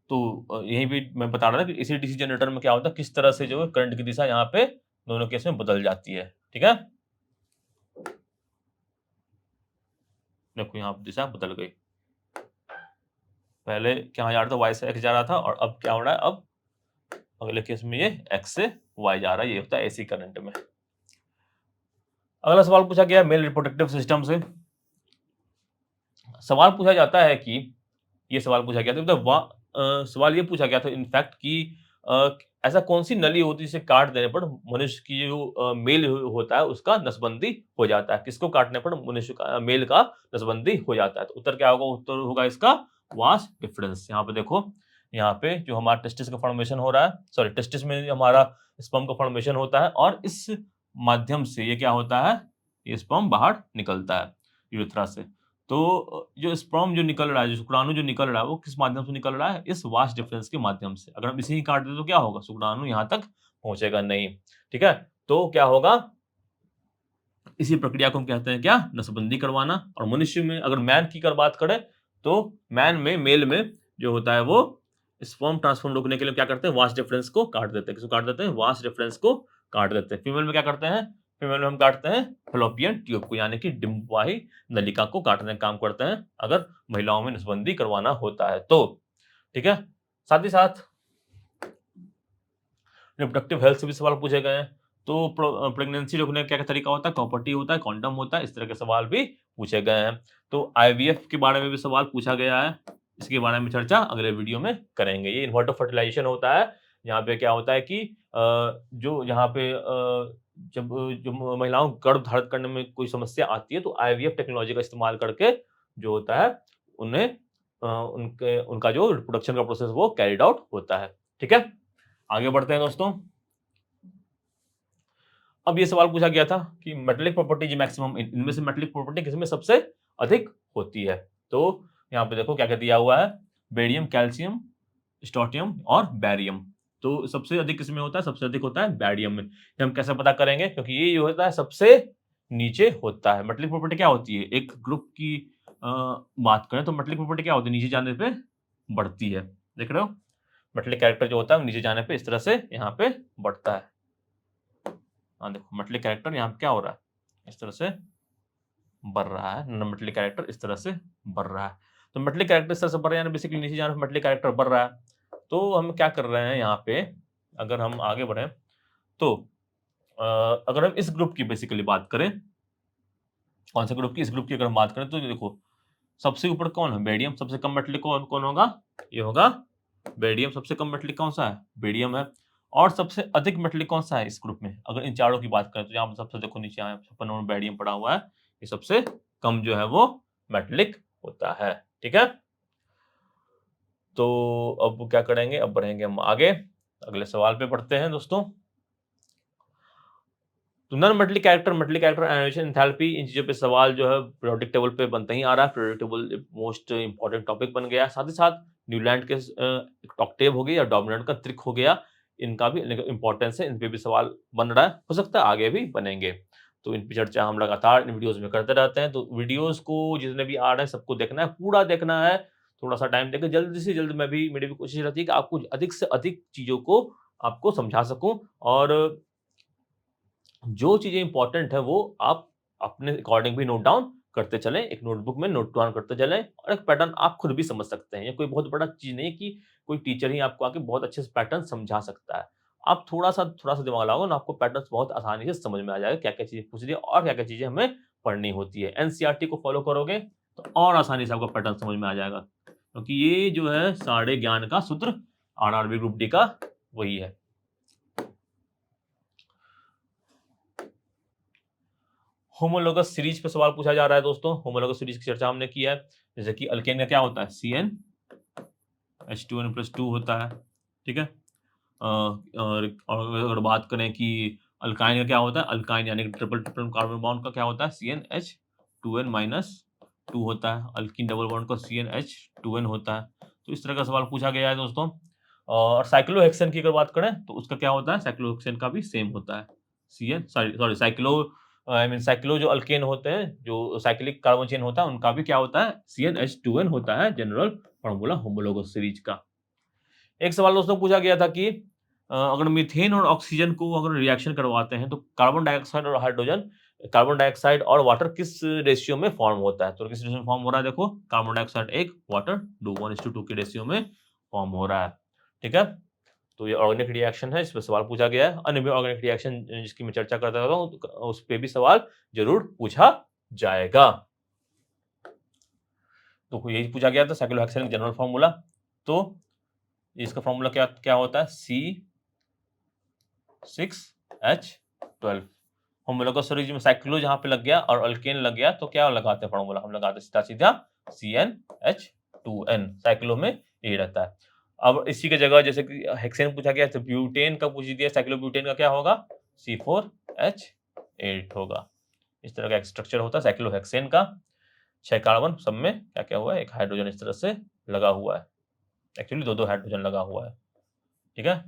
तो यहीं पे मैं बता रहा था कि इसी डीसी जनरेटर में क्या होता है, किस तरह से जो है करंट की दिशा यहाँ पे दोनों केस में बदल जाती है। ठीक है, देखो यहाँ पे दिशा बदल गई। पहले क्या जा रहा था, y से x जा रहा था, और अब क्या हो रहा है, अब अगले केस में ये x से y जा रहा है। ये होता है एसी करंट में। अगला सवाल पूछा गया मेल रिप्रोडक्टिव सिस्टम से। सवाल पूछा जाता है कि ये सवाल पूछा गया था, मतलब सवाल ये पूछा गया था इनफैक्ट कि ऐसा कौन सी नली होती है जिसे काट देने पर मनुष्य की जो मेल होता है उसका नसबंदी हो जाता है। किसको काटने पर मनुष्य का मेल का नसबंदी हो जाता है? तो उत्तर क्या होगा? उत्तर होगा इसका वास डिफरेंस। यहाँ पे देखो, यहाँ पे जो हमारा टेस्टिस का फॉर्मेशन हो रहा है, सॉरी टेस्टिस में हमारा स्पर्म का फॉर्मेशन होता है, और इस माध्यम से ये क्या होता है, ये स्पर्म बाहर निकलता है यूरेथ्रा से। तो जो स्पर्म जो निकल रहा है, जो शुक्राणु जो निकल रहा है, वो किस माध्यम से निकल रहा है? इस वास डिफरेंस के माध्यम से। अगर हम इसे ही काट दें तो क्या होगा? शुक्राणु यहाँ तक पहुंचेगा नहीं। ठीक है, तो क्या होगा? इसी प्रक्रिया को हम कहते हैं क्या? नसबंदी करवाना। और मनुष्य में अगर मैन की अगर बात करें तो मैन में, मेल में जो होता है वो स्पर्म ट्रांसफॉर्म रोकने के लिए क्या करते हैं? वास डिफरेंस को काट देते हैं। किसको काट देते हैं? वास डिफरेंस को काट देते हैं। फीमेल में क्या करते हैं? फीमेल में हम काटते हैं फैलोपियन ट्यूब को, यानी कि डिंबवाही नलिका को काटने का काम करते हैं अगर महिलाओं में नसबंदी करवाना होता है तो। ठीक है, साथ ही साथ रिप्रोडक्टिव हेल्थ से भी सवाल पूछे गए हैं। तो प्रेगनेंसी रोकने का क्या तरीका होता है? प्रॉपर्टी होता है, कॉन्डम होता है, इस तरह के सवाल भी पूछे गए हैं। तो आईवीएफ के बारे में भी सवाल पूछा गया है, इसके बारे में चर्चा अगले वीडियो में करेंगे। ये इन्वर्टर फर्टिलाइजेशन होता है। यहाँ पे क्या होता है कि जो यहाँ पे जब जो महिलाओं को गर्भ धारण करने में कोई समस्या आती है तो आईवीएफ टेक्नोलॉजी का इस्तेमाल करके जो होता है उन्हें उनका जो रिप्रोडक्शन का प्रोसेस वो कैरिड आउट होता है। ठीक है, आगे बढ़ते हैं दोस्तों। अब ये सवाल पूछा गया था कि मेटेलिक प्रॉपर्टी मैक्सिमम, इनमें से मेटेलिक प्रॉपर्टी किसमें सबसे अधिक होती है? तो यहाँ पे देखो क्या क्या दिया हुआ है, बेरियम, कैल्शियम, स्ट्रोंटियम और बैरियम। तो सबसे अधिक किसमें होता है? सबसे अधिक होता है बैरियम में। ये हम कैसे पता करेंगे? क्योंकि ये जो होता है सबसे नीचे होता है। मेटेलिक प्रॉपर्टी क्या होती है? एक ग्रुप की बात करें तो मेटेलिक प्रॉपर्टी क्या होती है? नीचे जाने पे बढ़ती है। देख रहे हो, मेटेलिक कैरेक्टर जो होता है नीचे जाने पे इस तरह से यहाँ पे बढ़ता है। हाँ देखो, मेटेलिक कैरेक्टर यहाँ पे क्या हो रहा है? इस तरह से बढ़ रहा है। नॉन मेटेलिक कैरेक्टर इस तरह से बढ़ रहा है। तो मेटेलिक कैरेक्टर इस तरह से बढ़ रहा है, यानी बेसिकली नीचे जाने पे मेटेलिक कैरेक्टर बढ़ रहा है। तो हम क्या कर रहे हैं यहाँ पे, अगर हम आगे बढ़े तो अगर हम इस ग्रुप की बेसिकली बात करें, कौन से ग्रुप की? इस ग्रुप की अगर हम बात करें तो देखो, सबसे ऊपर कौन है? बेरियम। सबसे कम मेटेलिक कौन होगा? ये होगा बेरियम। सबसे कम मेटेलिक कौन सा है? बेरियम है। और सबसे अधिक मेटेलिक कौन सा है इस ग्रुप में? अगर इन चारों की बात करें तो यहाँ पर सबसे देखो नीचे आया 56 नंबर बेरियम पड़ा हुआ है, ये सबसे कम जो है वो मेटेलिक होता है। ठीक है, तो अब क्या करेंगे? अब बढ़ेंगे हम आगे, अगले सवाल पे बढ़ते हैं दोस्तों। तो non metallic character, metallic character, ionisation, enthalpy, इन चीजों पे सवाल जो है पीरियोडिक टेबल पे बनता ही आ रहा है। Periodic table most important topic बन गया। साथ ही साथ न्यूलैंड के ऑक्टेव हो गया या डोमिनेंट का त्रिक हो गया, इनका भी इंपॉर्टेंस है, इन पे भी सवाल बन रहा है, हो सकता है आगे भी बनेंगे। तो इन पे चर्चा हम लगातार इन वीडियोस में करते रहते हैं। तो वीडियोस को जितने भी आ रहे हैं सबको देखना है, पूरा देखना है। थोड़ा सा टाइम देकर जल्दी से जल्द मेरी भी कोशिश रहती है कि आपको अधिक से अधिक चीजों को आपको समझा सकूं, और जो चीजें इंपॉर्टेंट है वो आप अपने अकॉर्डिंग भी नोट डाउन करते चलें, एक नोटबुक में नोट डाउन करते चलें, और एक पैटर्न आप खुद भी समझ सकते हैं। ये कोई बहुत बड़ा चीज नहीं है कि कोई टीचर ही आपको आके बहुत अच्छे से पैटर्न समझा सकता है। आप थोड़ा सा दिमाग लगाओ ना, आपको पैटर्न बहुत आसानी से समझ में आ जाएगा, क्या क्या चीजें पूछ रही है और क्या क्या चीजें हमें पढ़नी होती है। एनसीईआरटी को फॉलो करोगे तो और आसानी से आपको पैटर्न समझ में आ जाएगा, क्योंकि ये जो है सारे ज्ञान का सूत्र आरआरबी ग्रुप डी का वही है। होमोलोगस सीरीज पे सवाल पूछा जा रहा है दोस्तों। होमोलोगस सीरीज की चर्चा हमने की है, जैसे कि अल्केन का क्या होता है? CnH2n+2 होता है। ठीक है, और अगर बात करें कि अल्काइन का क्या होता है? अल्काइन यानी कि ट्रिपल ट्रिपल कार्बन बॉन्ड का क्या होता है? CnH2n-2 2 होता है, अल्कीन डबल बॉन्ड का CnH2n होता है। तो इस तरह का सवाल पूछा गया है दोस्तों। और साइक्लोहेक्सेन की अगर बात करें तो उसका क्या होता है, साइक्लोहेक्सेन का भी सेम होता है, sorry cyclo I mean cyclo जो अल्केन होते हैं, जो साइक्लिक कार्बन चेन होता है, उनका भी क्या होता है, CnH2n होता है, जनरल फार्मूला होमोलोगस सीरीज का। एक सवाल दोस्तों पूछा गया था कि अगर मीथेन और ऑक्सीजन को अगर रिएक्शन करवाते हैं तो कार्बन डाइऑक्साइड और वाटर किस रेशियो में फॉर्म होता है, तो किस रेशियो में फॉर्म हो रहा है, देखो कार्बन डाइऑक्साइड 1, वाटर 2, 1:2 के रेशियो में फॉर्म हो रहा है। ठीक है, तो ये ऑर्गेनिक रिएक्शन है, इस पर सवाल पूछा गया है। अन्य भी ऑर्गेनिक रिएक्शन जिसकी मैं चर्चा करता रहता हूँ उस पे भी सवाल जरूर पूछा जाएगा। तो यही पूछा गया था साइक्लोहेक्सेन जनरल फार्मूला। तो इसका फार्मूला क्या क्या होता है, C6H12। होमोलोगस सीरीज में साइक्लो जहां पे लग गया और अल्केन लग गया तो क्या लगाते हैं फार्मूला, हम लगाते सीधा सीधा CnH2n, साइक्लो में यही रहता है। अब इसी की जगह जैसे कि हेक्सेन पूछा गया तो ब्यूटेन का पूछ दिया, साइक्लोब्यूटेन का क्या होगा, C4H8 होगा। इस तरह का एक स्ट्रक्चर होता है साइक्लोहेक्सेन का। 6 कार्बन, सब में क्या क्या हुआ है, एक हाइड्रोजन इस तरह से लगा हुआ है, एक्चुअली 2-2 हाइड्रोजन लगा हुआ है। ठीक है,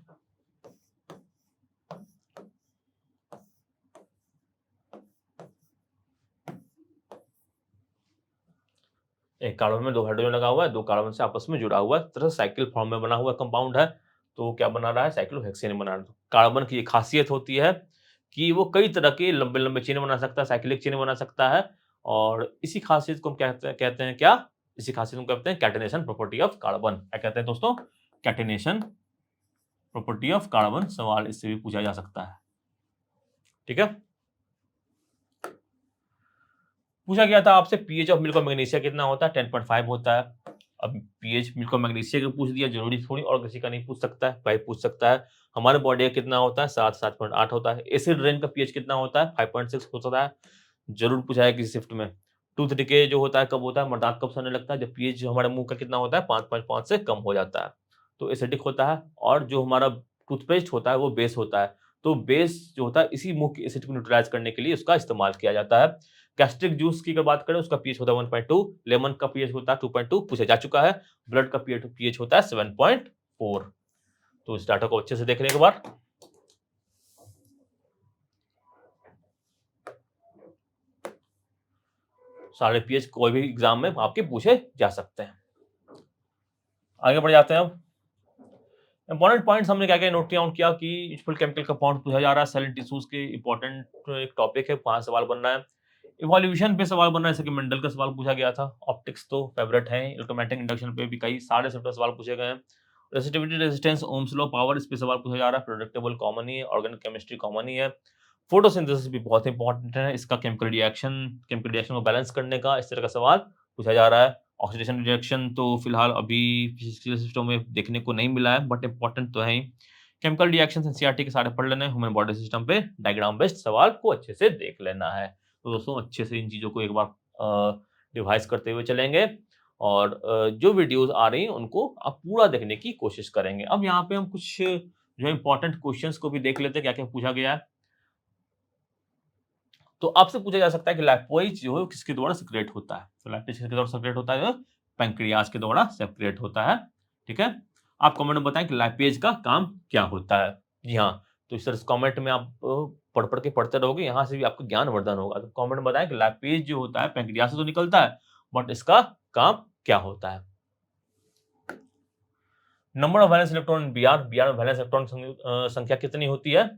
एक कार्बन में 2 हाइड्रोजन लगा हुआ है, 2 कार्बन से आपस में जुड़ा हुआ है, तरह साइकिल फॉर्म में बना हुआ कंपाउंड है। तो क्या बना रहा है, साइक्लोहेक्सेन बना रहा है। कार्बन की एक खासियत होती है कि वो कई तरह के लंबे लंबे चेन बना सकता है, साइक्लिक चेन बना सकता है। और इसी खासियत को हम कहते हैं क्या, इसी खासियत को कहते हैं कैटेनेशन प्रॉपर्टी ऑफ कार्बन। क्या कहते हैं दोस्तों, कैटेनेशन प्रॉपर्टी ऑफ कार्बन। सवाल इससे भी पूछा जा सकता है। ठीक है, पूछा गया था आपसे पीएच ऑफ मिल्क और मैग्नीशिया कितना होता है, 10.5 होता है। अब पीएच मिल्क और मैग्नीशिया का पूछ दिया, जरूरी थोड़ी और किसी का नहीं पूछ सकता है, भाई पूछ सकता है। हमारे बॉडी का कितना होता है, 7.8 होता है। एसिड रेन का पीएच कितना होता है, 5.6 होता है, जरूर पूछा है किसी शिफ्ट में। टूथ डिके जो होता है कब होता है, मर्दात कब सोने लगता है, जब पीएच जो हमारे मुंह का कितना होता है, 5.5 से कम हो जाता है, तो एसिडिक होता है। और जो हमारा टूथपेस्ट होता है वो बेस होता है, तो बेस जो होता है इसी मुंह की एसिड को न्यूट्रलाइज करने के लिए उसका इस्तेमाल किया जाता है। गैस्ट्रिक जूस की अगर बात करें उसका पीएच होता है 1.2, लेमन का पीएच होता है 2.2, पूछा जा चुका है। ब्लड का पीएच होता है 7.4। तो इस डाटा को अच्छे से देखने के बाद सारे पीएच कोई भी एग्जाम में आपके पूछे जा सकते हैं। आगे बढ़ जाते हैं। अब इंपॉर्टेंट पॉइंट्स हमने क्या क्या नोट किया कि यूजफुल केमिकल कंपाउंड पूछा जा रहा है, सेल टिश्यूज के इंपॉर्टेंट एक टॉपिक है, 5 सवाल बन रहा है। इवोल्यूशन पे सवाल बन रहा है, जैसे कि मेंडल का सवाल पूछा गया था। ऑप्टिक्स तो फेवरेट है, इलेक्ट्रोमैग्नेटिक इंडक्शन पे भी कई सारे सवाल पूछे गए हैं। Resistivity, resistance, Ohm's law, power, इस पे सवाल पूछा जा रहा है। प्रेडिक्टेबल कॉमन ही है, ऑर्गेनिक केमिस्ट्री कॉमन ही है। फोटोसिंथेसिस भी बहुत इंपॉर्टेंट है, इसका केमिकल रिएक्शन को बैलेंस करने का इस तरह का सवाल पूछा जा रहा है। ऑक्सीडेशन रिएक्शन तो फिलहाल अभी फिजिकल सिस्टम में देखने को नहीं मिला है, बट इंपॉर्टेंट तो है ही। केमिकल रिएक्शन एनसीईआरटी के सारे पढ़ लेने, ह्यूमन बॉडी सिस्टम पे डायग्राम बेस्ड सवाल को अच्छे से देख लेना है। तो दोस्तों अच्छे से इन चीजों को एक बार रिवाइज करते हुए चलेंगे, और जो वीडियोस आ रही हैं उनको आप पूरा देखने की कोशिश करेंगे। अब यहाँ पे हम कुछ जो इंपॉर्टेंट क्वेश्चंस को भी देख लेते हैं, क्या क्या पूछा गया है। तो आपसे पूछा जा सकता है कि लाइपोइज जो है किसके द्वारा सेक्रेट होता है, तो लाइपोइज किसके द्वारा सेक्रेट होता है, पैंक्रियाज के द्वारा सेक्रेट होता है। ठीक है, आप कमेंट में बताएं कि लाइपेज का काम क्या होता है। जी हाँ, तो इस तरह से कमेंट में आप पढ़ के पढ़ते रहोगे, यहाँ से भी आपको ज्ञानवर्धन होगा। तो कमेंट में बताएं कि लाइपेज जो होता है पैंक्रियाज से तो निकलता है, बट इसका काम क्या होता है। Number of valence electron BR में वैलेंस इलेक्ट्रॉन संख्या कितनी होती है,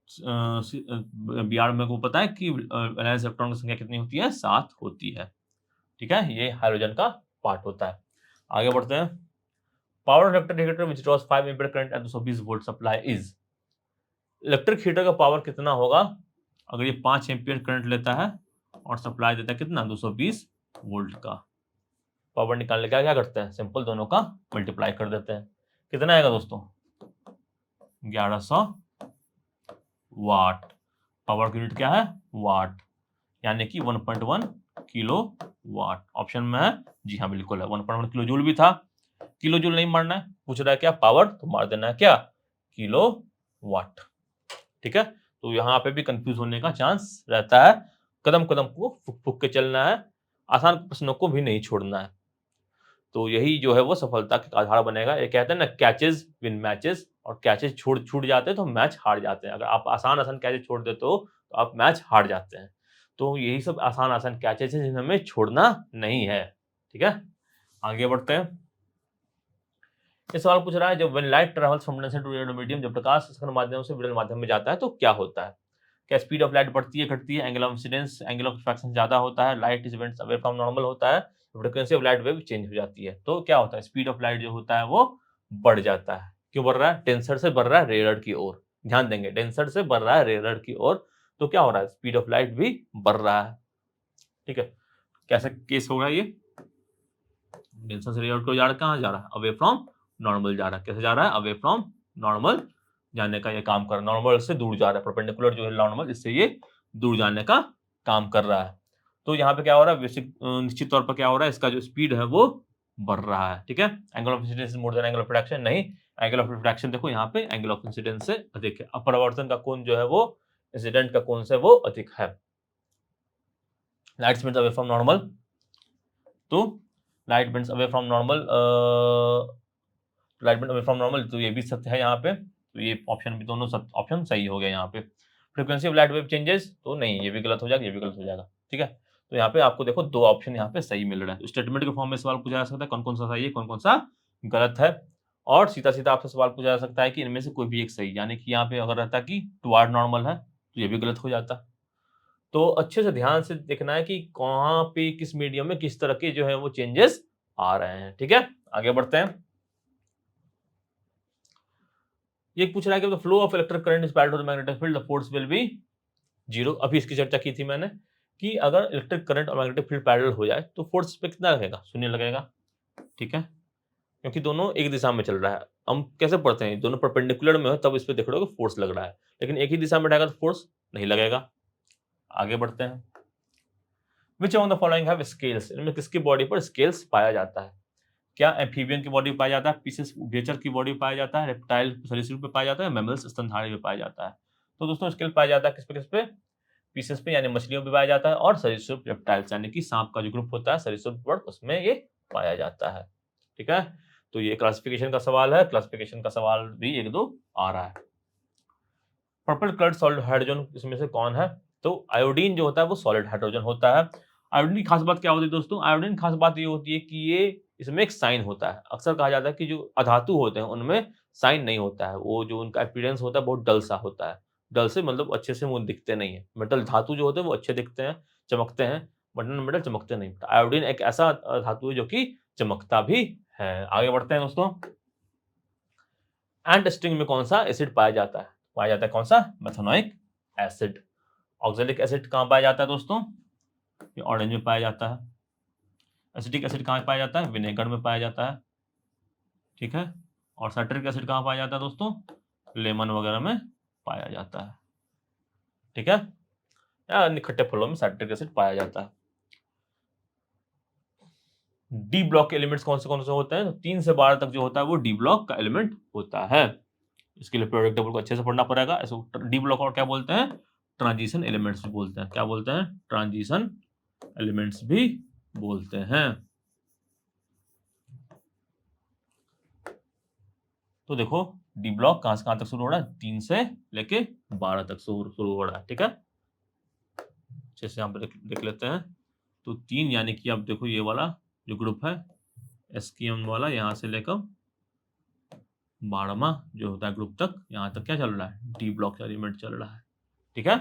बीआर में को पता है कि वैलेंस इलेक्ट्रॉन की संख्या कितनी होती है, 7 होती है। ठीक है, ये हाइड्रोजन का पार्ट होता है। आगे बढ़ते हैं। Power electric heater which draws 5 ampere current at 220 volt supply is, electric heater का पावर कितना होगा अगर ये 5 एम्पीयर करंट लेता है और सप्लाई देता है कितना, 220 वोल्ट का। पावर निकालने का क्या करते हैं, सिंपल दोनों का मल्टीप्लाई कर देते हैं। कितना आएगा दोस्तों, 1100 वाट। पावर की यूनिट क्या है, वाट, यानी कि 1.1 किलो वाट। ऑप्शन में है, जी हाँ बिल्कुल है। 1.1 किलो जूल भी था, किलो जूल नहीं मारना है, पूछ रहा है क्या पावर, तो मार देना है क्या, किलो वाट। ठीक है, तो यहाँ पे भी कंफ्यूज होने का चांस रहता है, कदम कदम को फुक फुक के चलना है, आसान प्रश्नों को भी नहीं छोड़ना है। तो यही जो है वो सफलता का आधार बनेगा। ये कहते हैं ना, कैचेस विन मैचेस, और कैचेस छूट जाते हैं तो मैच हार जाते हैं। अगर आप आसान कैचेस छोड़ देते हो तो आप मैच हार जाते हैं। तो यही सब आसान कैचेस हैं जिन्हें हमें छोड़ना नहीं है। ठीक है, आगे बढ़ते हैं। ये सवाल पूछ रहा है, जब when light travels from denser to radio medium, जब प्रकाश इसके माध्यम से विरल माध्यम में जाता है तो क्या होता है? क्या स्पीड ऑफ लाइट बढ़ती है, घटती है, angle of incidence, angle of refraction ज्यादा होता है, light is bends away from normal होता है, frequency of light wave change हो जाती है? तो क्या होता है, स्पीड ऑफ लाइट जो होता है वो बढ़ जाता है। क्यों बढ़ रहा है? डेंसर से बढ़ रहा है रेयरर की ओर। ध्यान देंगे, डेंसर से बढ़ रहा है रेयरर की ओर, तो क्या हो रहा है, स्पीड ऑफ लाइट भी बढ़ रहा है। ठीक है, कैसा केस होगा ये? डेंसर से रेयरर को जा रहा है, कहाँ जा रहा है? अवे फ्रॉम नॉर्मल जा रहा है। कैसे जा रहा है? अवे फ्रॉम नॉर्मल जाने का ये काम कर रहा है, नॉर्मल से दूर जा रहा है, परपेंडिकुलर जो है नॉर्मल, इससे ये दूर जाने का काम कर रहा है। तो यहाँ पे क्या हो रहा है, बेसिक निश्चित तौर पर क्या हो रहा है, इसका जो स्पीड है वो बढ़ रहा है। ठीक है, angle of incidence is more than angle of refraction, नहीं, एंगल ऑफ रिफ्रैक्शन देखो यहाँ पे एंगल ऑफ इंसिडेंस से अधिक है। अपरावर्तन का कोण जो है वो इंसिडेंट का कोण से वो अधिक है। Light bends away from normal, तो light bends away from normal, light bend away from normal, तो ये भी सत्य है यहाँ पे। तो ये ऑप्शन भी, दोनों ऑप्शन सही हो गया यहाँ पे। Frequency of light wave changes, तो नहीं, ये भी गलत हो जाएगा, ये भी गलत हो जाएगा। ठीक है, तो यहाँ पे आपको देखो दो ऑप्शन यहाँ पे सही मिल रहा है। तो स्टेटमेंट के फॉर्म में सवाल पूछा जा सकता है कौन कौन सा सही है, कौन कौन सा गलत है, और सीधा सीधा आपसे सवाल पूछा जा सकता है कि इनमें से कोई भी एक सही, यानी कि यहाँ पे अगर रहता कि टुवार्ड नॉर्मल है तो ये भी गलत हो जाता। तो अच्छे से ध्यान से देखना है कि कहाँ पे किस मीडियम में किस तरह के जो है वो चेंजेस आ रहे हैं। ठीक है, आगे बढ़ते हैं। ये पूछ रहा है कि the flow of electric current is parallel to the magnetic field, the force will be zero. अभी इसकी चर्चा की थी मैंने कि अगर इलेक्ट्रिक करंट और मैग्नेटिक फील्ड पैरेलल हो जाए तो फोर्स पे कितना लगेगा, शून्य लगेगा। ठीक है, क्योंकि दोनों एक दिशा में चल रहा है। हम कैसे पढ़ते हैं, दोनों परपेंडिकुलर में हो तब इस पे देख रहे हो कि फोर्स लग रहा है, लेकिन एक ही दिशा में रहेगा तो फोर्स नहीं लगेगा। आगे बढ़ते हैं। Which on the following have scales, इनमें किसकी बॉडी पर स्केल्स पाया जाता है? क्या एम्फीबियन की बॉडी में पाया जाता है, पीसेस उभयचर की बॉडी में पाया जाता है, रेप्टाइल सरीसृप पे पाया जाता है, मैमल्स स्तनधारी में पाया जाता है? तो दोस्तों स्केल पाया जाता है किस पे? पीसेस पे, यानी मछलियों में पाया जाता है, और सरीसृप रेप्टाइल्स यानी कि सांप का जो ग्रुप होता है सरीसृप वर्ग, उसमें ये पाया जाता है। ठीक है, तो ये क्लासिफिकेशन का सवाल है, क्लासिफिकेशन का सवाल भी एक दो आ रहा है। पर्पल कलर्ड सॉलिड हाइड्रोजन इसमें से कौन है? तो आयोडीन जो होता है वो सॉलिड हाइड्रोजन होता है। आयोडीन की खास बात क्या होती है दोस्तों? आयोडीन की खास बात ये होती है कि ये इसमें एक साइन होता है। अक्सर कहा जाता है कि जो अधातु होते हैं उनमें साइन नहीं होता है, वो जो उनका अपीयरेंस होता है बहुत डल सा होता है। डल से मतलब अच्छे से वो दिखते नहीं है। मेटल धातु जो होते हैं वो अच्छे दिखते हैं, चमकते हैं, बटन मेटल चमकते नहीं। आयोडीन एक ऐसा धातु है जो कि चमकता भी है। आगे बढ़ते हैं दोस्तों। एंट स्ट्रिंग में कौन सा एसिड पाया जाता है? पाया जाता है कौन सा? Methanoic acid. ऑक्सैलिक एसिड कहाँ पाया जाता है दोस्तों? ये ऑरेंज में पाया जाता है। एसिटिक एसिड कहाँ पाया जाता है? विनेगर में पाया जाता है। ठीक है, और साइट्रिक एसिड कहाँ पाया जाता है दोस्तों? लेमन वगैरह में पाया जाता है। ठीक है, या अन्य खट्टे फलों में साइट्रिक एसिड पाया जाता है। डी ब्लॉक के एलिमेंट्स कौन से होते हैं? तो 3 से 12 तक जो होता है वो डी ब्लॉक का एलिमेंट होता है। इसके लिए पीरियोडिक टेबल को अच्छे से पढ़ना पड़ेगा। इसको डी ब्लॉक और क्या बोलते हैं? ट्रांजिशन एलिमेंट्स भी बोलते हैं। क्या बोलते हैं? ट्रांजिशन एलिमेंट्स भी बोलते हैं। तो देखो डी ब्लॉक कहां से कहां तक शुरू हो रहा है? 3 से लेके 12 तक शुरू हो रहा है। ठीक है, अच्छे से यहाँ पे देख लेते हैं। तो 3 यानी कि अब देखो ये वाला जो ग्रुप है एसकेएम वाला, यहाँ से लेकर 12वां जो होता है ग्रुप तक, यहाँ तक क्या चल रहा है? डी ब्लॉक एलिमेंट चल रहा है। ठीक है,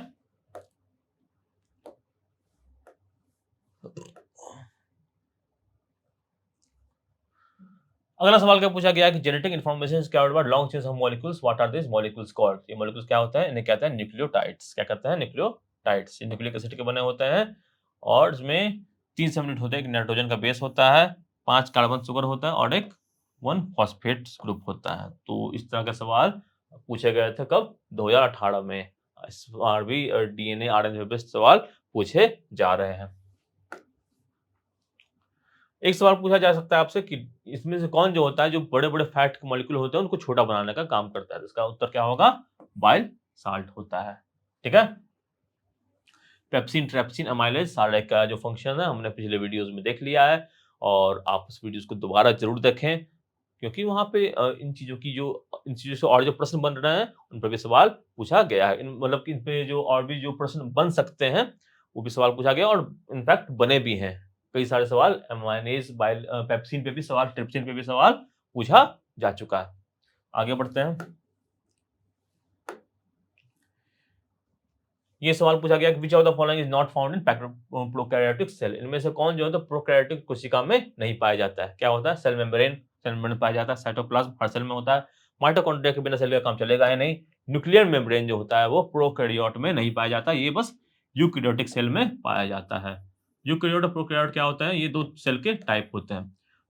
अगला सवाल क्या पूछा गया है कि genetic information is carried by long chains of molecules, what are this molecules called? ये मॉलिक्यूल्स क्या होता है? इन्हें कहते हैं न्यूक्लियोटाइड्स। क्या कहते हैं? न्यूक्लियोटाइड्स। ये न्यूक्लिक एसिड के बने होते हैं और इसमें 3 सबयूनिट होते हैं। एक नाइट्रोजन का बेस होता है, 5 कार्बन शुगर होता है और एक 1 फॉस्फेट ग्रुप होता है। तो इस तरह के सवाल पूछे गए थे कब? 2018 में। इस बार भी डीएनए आरएनए बेस्ड सवाल पूछे जा रहे हैं। एक सवाल पूछा जा सकता है आपसे कि इसमें से कौन जो होता है, जो बड़े-बड़े फैट के मॉलिक्यूल होते हैं उनको छोटा बनाने का काम करता है? इसका उत्तर क्या होगा? बाइल साल्ट होता है। ठीक है, पेप्सिन, ट्रिप्सिन, अमाइलेज सारे का जो फंक्शन है हमने पिछले वीडियोस में देख लिया है और आप उस वीडियोस को दोबारा जरूर देखें क्योंकि वहाँ पे इन चीज़ों से और जो प्रश्न बन रहे हैं उन पर भी सवाल पूछा गया है। मतलब कि इन पे जो और भी जो प्रश्न बन सकते हैं वो भी सवाल पूछा गया और इनफैक्ट बने भी हैं। कई सारे सवाल अमाइलेज, पेप्सिन पे भी सवाल, ट्रिप्सिन पे भी सवाल पूछा जा चुका है। आगे बढ़ते हैं। ये सवाल पूछा गया कि which of the following is not found in prokaryotic cell. इनमें से कौन जो है तो प्रोकैरियोटिक कोशिका में नहीं पाया जाता है। क्या होता है? सेल मेम्ब्रेन पाया जाता है, साइटोप्लाज्म हर सेल में होता है, माइटोकॉन्ड्रिया के बिना सेल का काम चलेगा या नहीं, न्यूक्लियर मेम्ब्रेन जो होता है वो प्रोकैरियोट में नहीं पाया जाता, ये बस यूकेरियोटिक सेल में पाया जाता है। यूकेरियोट और प्रोकैरियोट क्या होता है? ये दो सेल के टाइप होते हैं।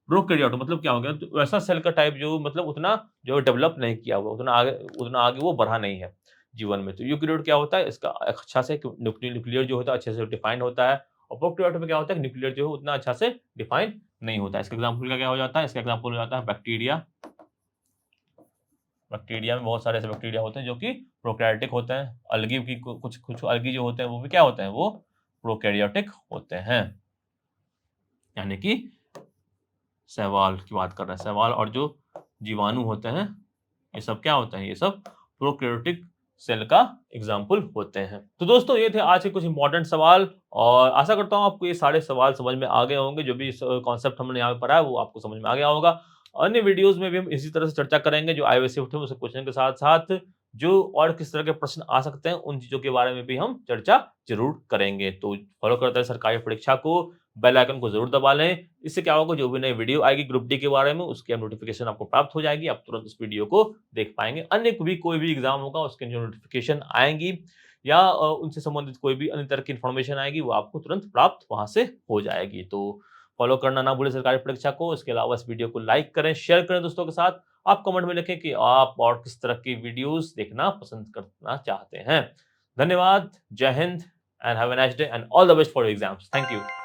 प्रोकैरियोट मतलब क्या हो गया? तो वैसा सेल का टाइप जो मतलब उतना जो डेवलप नहीं किया हुआ, उतना आगे वो बढ़ा नहीं है जीवन में। तो यूकेरियोट क्या होता है? इसका अच्छा से न्यूक्लियर जो होता है अच्छे से डिफाइंड होता है और प्रोकैरियोट में क्या होता है? न्यूक्लियर जो है उतना अच्छा से डिफाइन नहीं होता है। इसका एग्जांपल क्या हो जाता है? इसका एग्जांपल हो जाता है बैक्टीरिया। बैक्टीरिया में बहुत सारे ऐसे बैक्टीरिया होते हैं जो कि प्रोकैरियोटिक होते हैं। अलगी की कुछ अलगी जो होते हैं वो भी क्या होते हैं? वो प्रोकैरियोटिक होते हैं। यानी कि शैवाल की बात कर रहे हैं। शैवाल और जो जीवाणु होते हैं ये सब क्या होते हैं? ये सब प्रोकैरियोटिक सेल का एग्जाम्पल होते हैं। तो दोस्तों ये थे आज के कुछ इंपॉर्टेंट सवाल और आशा करता हूँ आपको ये सारे सवाल समझ में आ गए होंगे। जो भी कॉन्सेप्ट हमने यहाँ पे पढ़ा है वो आपको समझ में आ गया होगा। अन्य वीडियोस में भी हम इसी तरह से चर्चा करेंगे जो आए हुए शिफ्ट है उसे क्वेश्चन के साथ साथ जो और किस तरह के प्रश्न आ सकते हैं उन चीजों के बारे में भी हम चर्चा जरूर करेंगे। तो फॉलो करते हैं सरकारी परीक्षा को, बेल आइकन को जरूर दबा लें। इससे क्या होगा? जो भी नई वीडियो आएगी ग्रुप डी के बारे में उसकी नोटिफिकेशन आपको प्राप्त हो जाएगी। आप तुरंत उस वीडियो को देख पाएंगे। अन्य कोई भी एग्जाम होगा उसके जो नोटिफिकेशन आएंगी या उनसे संबंधित कोई भी अन्य तरह की इन्फॉर्मेशन आएगी वो आपको तुरंत प्राप्त वहां से हो जाएगी। तो फॉलो करना ना भूलें सरकारी परीक्षा को। इसके अलावा इस वीडियो को लाइक करें, शेयर करें दोस्तों के साथ। आप कमेंट में लिखें कि आप और किस तरह की वीडियोस देखना पसंद करना चाहते हैं। धन्यवाद, जय Hind and have a nice day and all the best for exams. Thank you.